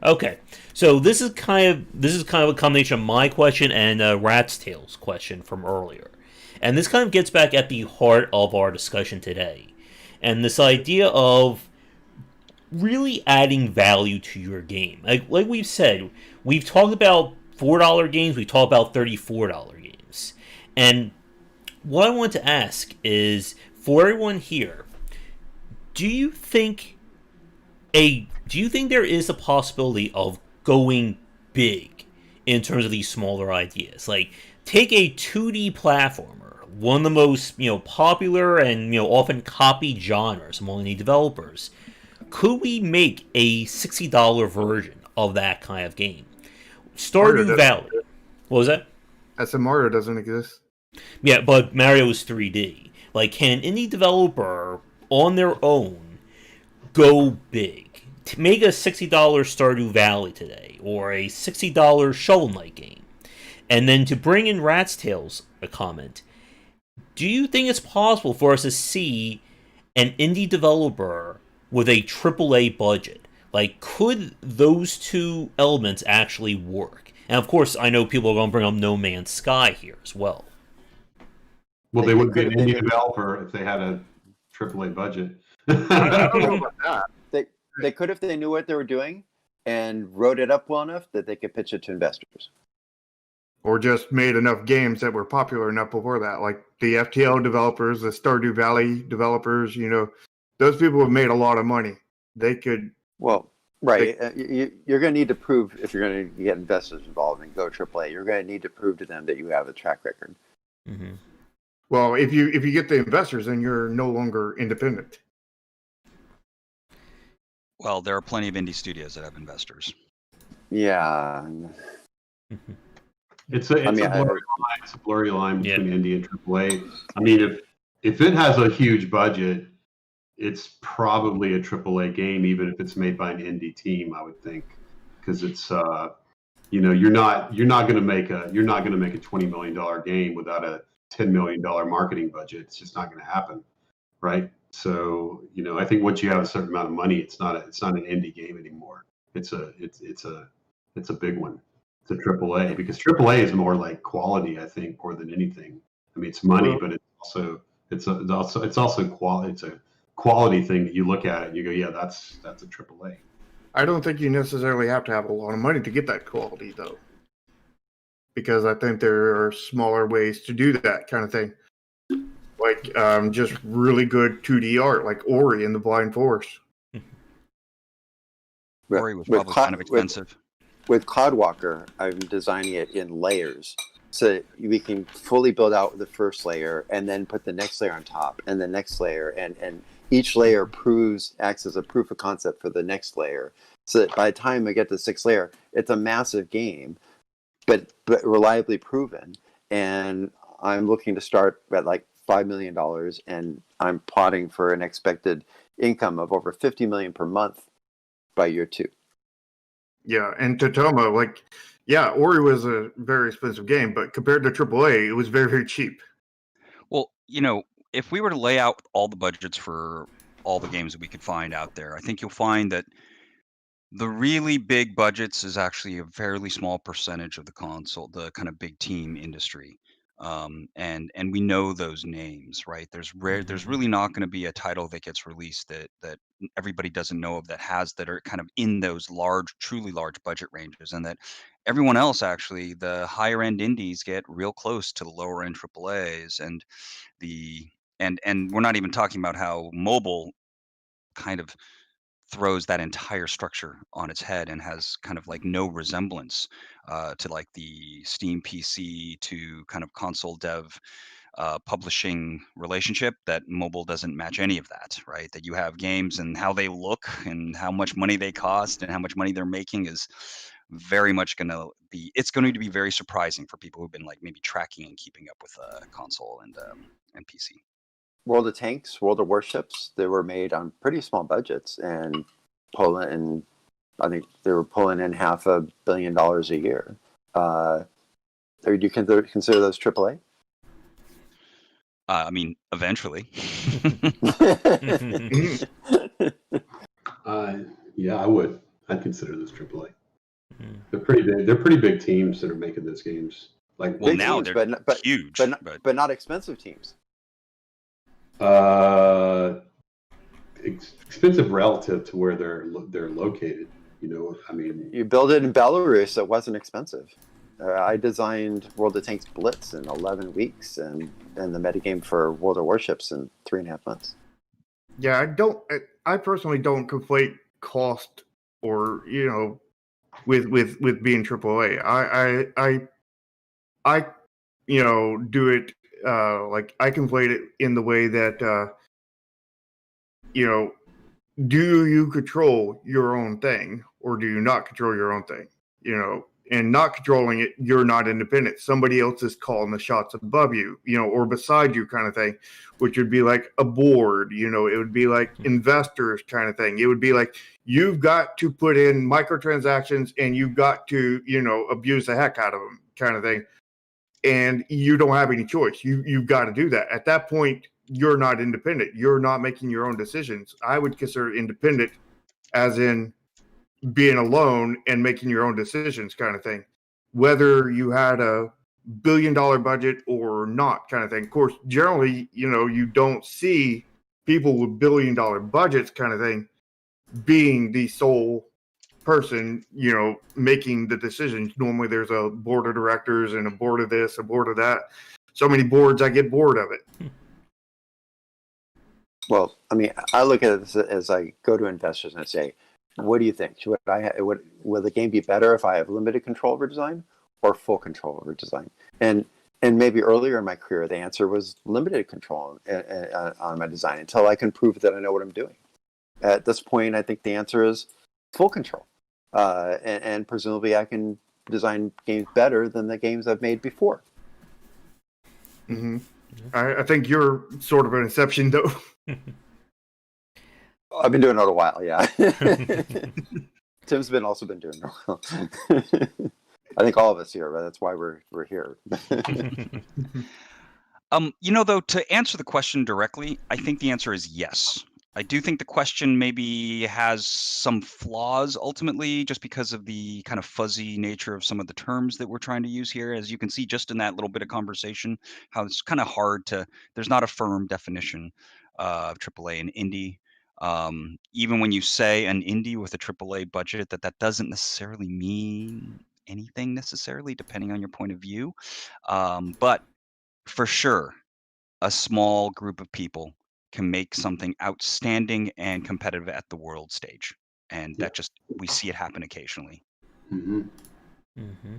Okay. So this is kind of a combination of my question and Rat's Tail's question from earlier. And this kind of gets back at the heart of our discussion today. And this idea of really adding value to your game. Like we've said, we've talked about $4 games, we've talked about $34 games. And what I want to ask is, for everyone here, do you think there is a possibility of going big in terms of these smaller ideas. Like, take a 2D platformer, one of the most popular and often copied genres among the developers. Could we make a $60 version of that kind of game? Stardew Valley. What was that? I said Mario doesn't exist. Yeah, but Mario's 3D. Like, can an indie developer on their own go big? To make a $60 Stardew Valley today, or a $60 Shovel Knight game, and then to bring in Rat's Tales a comment, do you think it's possible for us to see an indie developer with a AAA budget? Like, could those two elements actually work? And of course, I know people are going to bring up No Man's Sky here as well. Well, they would be an indie developer if they had a AAA budget. I don't know about that. They could if they knew what they were doing and wrote it up well enough that they could pitch it to investors. Or just made enough games that were popular enough before that, like the FTL developers, the Stardew Valley developers. Those people have made a lot of money. They could. Well, right. You're going to need to prove, if you're going to get investors involved and go AAA, you're going to need to prove to them that you have a track record. Mm-hmm. Well, if you get the investors, then you're no longer independent. Well, there are plenty of indie studios that have investors. Yeah. Mm-hmm. It's a blurry line between indie and AAA. I mean, if it has a huge budget, it's probably a AAA game, even if it's made by an indie team. I would think, because it's you're not going to make a $20 million game without a $10 million marketing budget. It's just not going to happen, right? So I think once you have a certain amount of money, it's not an indie game anymore. It's a big one. It's a AAA, because AAA is more like quality, I think, more than anything. I mean, it's money, but it's also quality. It's a quality thing that you look at it and you go, yeah, that's a AAA. I don't think you necessarily have to have a lot of money to get that quality, though, because I think there are smaller ways to do that kind of thing, like just really good 2D art, like Ori and the Blind Forest. Ori was probably kind of expensive. With Cloudwalker, I'm designing it in layers, so we can fully build out the first layer and then put the next layer on top and the next layer, and each layer acts as a proof of concept for the next layer, so that by the time we get to the sixth layer, it's a massive game, but reliably proven. And I'm looking to start at like $5 million, and I'm plotting for an expected income of over $50 million per month by year 2. Yeah, and Totoma, Ori was a very expensive game, but compared to AAA, it was very, very cheap. Well, if we were to lay out all the budgets for all the games that we could find out there, I think you'll find that the really big budgets is actually a fairly small percentage of the kind of big team industry. And we know those names, right? There's really not going to be a title that gets released that everybody doesn't know of, that are kind of in those truly large budget ranges, and that everyone else, actually, the higher end indies get real close to the lower end AAAs, and and we're not even talking about how mobile kind of throws that entire structure on its head and has kind of like no resemblance to like the Steam PC to kind of console dev publishing relationship. That mobile doesn't match any of that, right? That you have games and how they look and how much money they cost and how much money they're making is very much going to be very surprising for people who've been like maybe tracking and keeping up with console and PC. World of Tanks, World of Warships, they were made on pretty small budgets, and I think they were pulling in $500 million a year. Do you consider those AAA? I mean, eventually. Yeah, I would. I'd consider those AAA. They're pretty big. They're pretty big teams that are making those games. Like, well, now teams, they're huge, but not expensive teams. Expensive relative to where they're located. I mean, you build it in Belarus, it wasn't expensive. I designed World of Tanks Blitz in 11 weeks, and the metagame for World of Warships in 3.5 months. Yeah, I personally don't conflate cost or with being AAA. I do it like I conflate it in the way that do you control your own thing or do you not control your own thing? And not controlling it, you're not independent. Somebody else is calling the shots above you, or beside you, kind of thing, which would be like a board. It would be like investors kind of thing. It would be like you've got to put in microtransactions and you've got to, abuse the heck out of them, kind of thing. And you don't have any choice. You've got to do that. At that point, you're not independent. You're not making your own decisions. I would consider independent as in being alone and making your own decisions, kind of thing, whether you had a $1 billion budget or not, kind of thing. Of course, generally, you don't see people with $1 billion budgets, kind of thing, being the sole person, making the decisions. Normally there's a board of directors and a board of this, a board of that. So many boards, I get bored of it. Well, I mean, I look at it as I go to investors and I say, what do you think? Will the game be better if I have limited control over design or full control over design? And maybe earlier in my career, the answer was limited control on my design until I can prove that I know what I'm doing. At this point, I think the answer is full control. And presumably I can design games better than the games I've made before. Mm-hmm. I think you're sort of an exception, though. I've been doing it a while, yeah. Tim's also been doing it a while. I think all of us here, but that's why we're here. Though, to answer the question directly, I think the answer is yes. I do think the question maybe has some flaws ultimately, just because of the kind of fuzzy nature of some of the terms that we're trying to use here. As you can see just in that little bit of conversation, how it's kind of hard there's not a firm definition of AAA and indie. Even when you say an indie with a AAA budget, that doesn't necessarily mean anything necessarily, depending on your point of view. But for sure, a small group of people can make something outstanding and competitive at the world stage. And that we see it happen occasionally. Mm-hmm. Mm-hmm.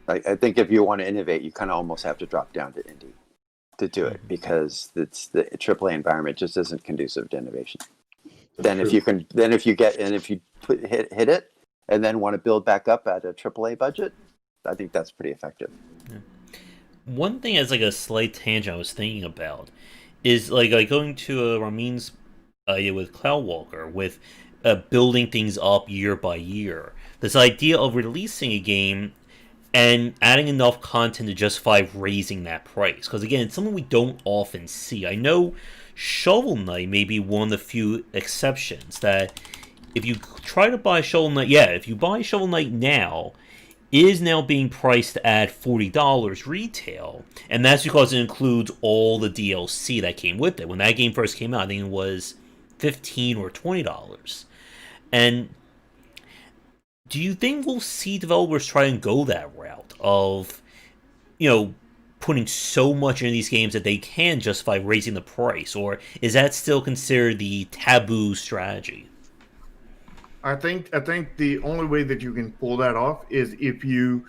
I think if you want to innovate, you kind of almost have to drop down to indie to do it, because the AAA environment just isn't conducive to innovation. If you hit it and then want to build back up at a AAA budget, I think that's pretty effective. Yeah. One thing as like a slight tangent I was thinking about is like going to Ramin's with Cloudwalker, with building things up year by year. This idea of releasing a game and adding enough content to justify raising that price. Because again, it's something we don't often see. I know Shovel Knight may be one of the few exceptions that if you try to buy Shovel Knight, if you buy Shovel Knight now, it is now being priced at $40 retail. And that's because it includes all the DLC that came with it. When that game first came out, I think it was $15 or $20. And do you think we'll see developers try and go that route of, putting so much into these games that they can justify raising the price? Or is that still considered the taboo strategy? I think the only way that you can pull that off is if you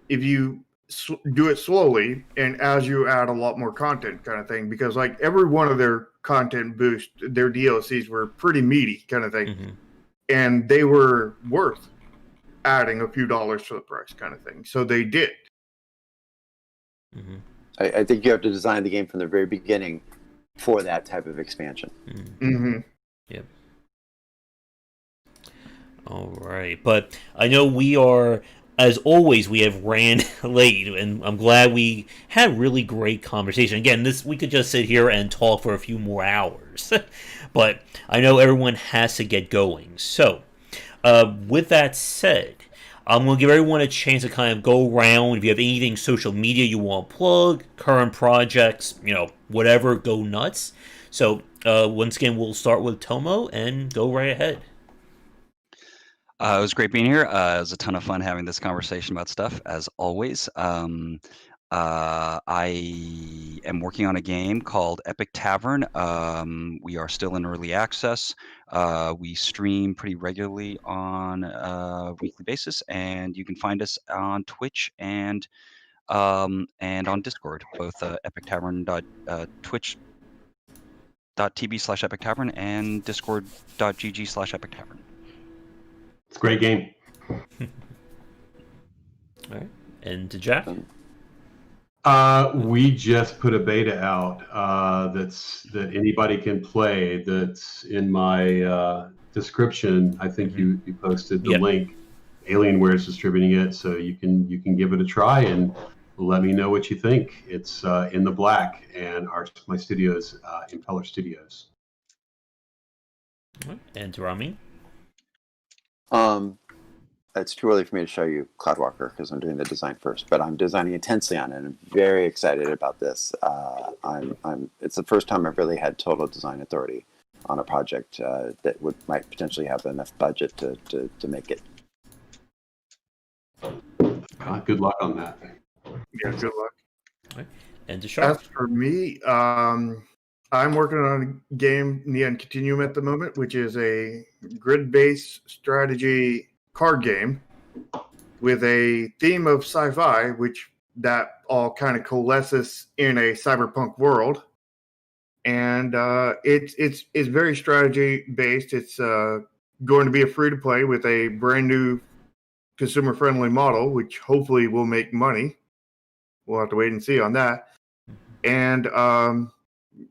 do it slowly and as you add a lot more content, kind of thing. Because like every one of their content boost, their DLCs were pretty meaty, kind of thing, Mm-hmm. and they were worth adding a few dollars to the price, kind of thing. So they did. Mm-hmm. I think you have to design the game from the very beginning for that type of expansion. Mm-hmm. Yep. All right, but I know we are, as always, we have ran late, and I'm glad we had a really great conversation. Again, we could just sit here and talk for a few more hours, but I know everyone has to get going. So, with that said, I'm going to give everyone a chance to kind of go around. If you have anything social media you want to plug, current projects, whatever, go nuts. So, once again, we'll start with Tomo and go right ahead. It was great being here. It was a ton of fun having this conversation about stuff, as always. I am working on a game called Epic Tavern. We are still in early access. We stream pretty regularly on a weekly basis, and you can find us on Twitch and on Discord, both twitch.tv/Epic Tavern and discord.gg/Epic Tavern. It's a great game. All right. And to Jack? We just put a beta out that anybody can play. That's in my description. I think you posted the link. Alienware is distributing it, so you can give it a try and let me know what you think. It's in the black, and my studio is Impeller Studios. All right. And to Rami? It's too early for me to show you Cloudwalker because I'm doing the design first, but I'm designing intensely on it. And I'm very excited about this. It's the first time I've really had total design authority on a project that might potentially have enough budget to make it. Good luck on that. Yeah, good luck. Right. And to Sharp? As for me, I'm working on a game, Neon Continuum, at the moment, which is a grid-based strategy card game with a theme of sci-fi, which that all kind of coalesces in a cyberpunk world. And it's very strategy-based. It's going to be a free-to-play with a brand new consumer-friendly model, which hopefully will make money. We'll have to wait and see on that. And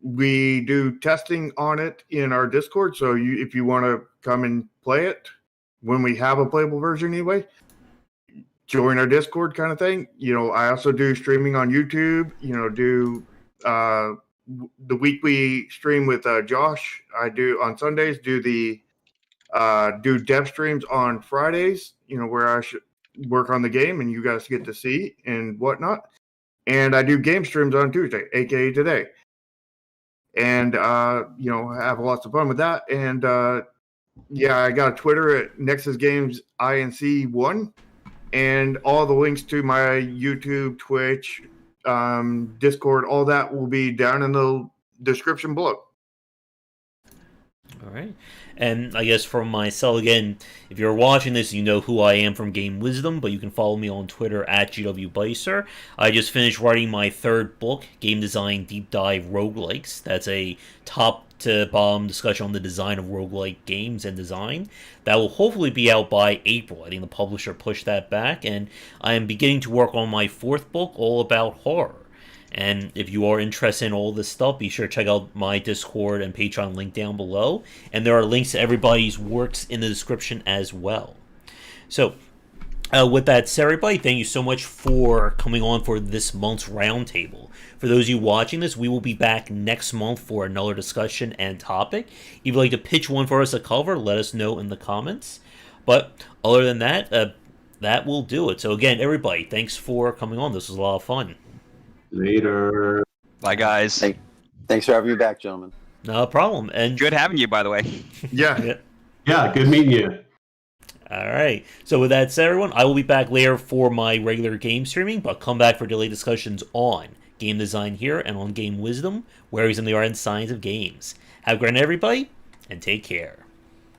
we do testing on it in our Discord. So if you want to come and play it when we have a playable version anyway, join our Discord kind of thing. I also do streaming on YouTube, do the weekly stream with Josh. I do on Sundays, do dev streams on Fridays, where I should work on the game and you guys get to see and whatnot. And I do game streams on Tuesday, aka today. And, have lots of fun with that. And, I got a Twitter at Nexus Games INC1. And all the links to my YouTube, Twitch, Discord, all that will be down in the description below. All right. And I guess from myself, again, if you're watching this, you know who I am from Game Wisdom, but you can follow me on Twitter at GWBicer. I just finished writing my third book, Game Design Deep Dive Roguelikes. That's a top-to-bottom discussion on the design of roguelike games and design. That will hopefully be out by April. I think the publisher pushed that back, and I am beginning to work on my fourth book, all about horror. And if you are interested in all this stuff, be sure to check out my Discord and Patreon link down below. And there are links to everybody's works in the description as well. So, with that said, everybody, thank you so much for coming on for this month's Roundtable. For those of you watching this, we will be back next month for another discussion and topic. If you'd like to pitch one for us to cover, let us know in the comments. But other than that, that will do it. So again, everybody, thanks for coming on. This was a lot of fun. Later. Bye, guys. Thanks for having me back, gentlemen. No problem. And Good having you, by the way. Yeah. Yeah, good meeting you. All right. So with that said, everyone, I will be back later for my regular game streaming, but come back for daily discussions on game design here and on Game Wisdom, where he's in the art and science of games. Have a great night, everybody, and take care.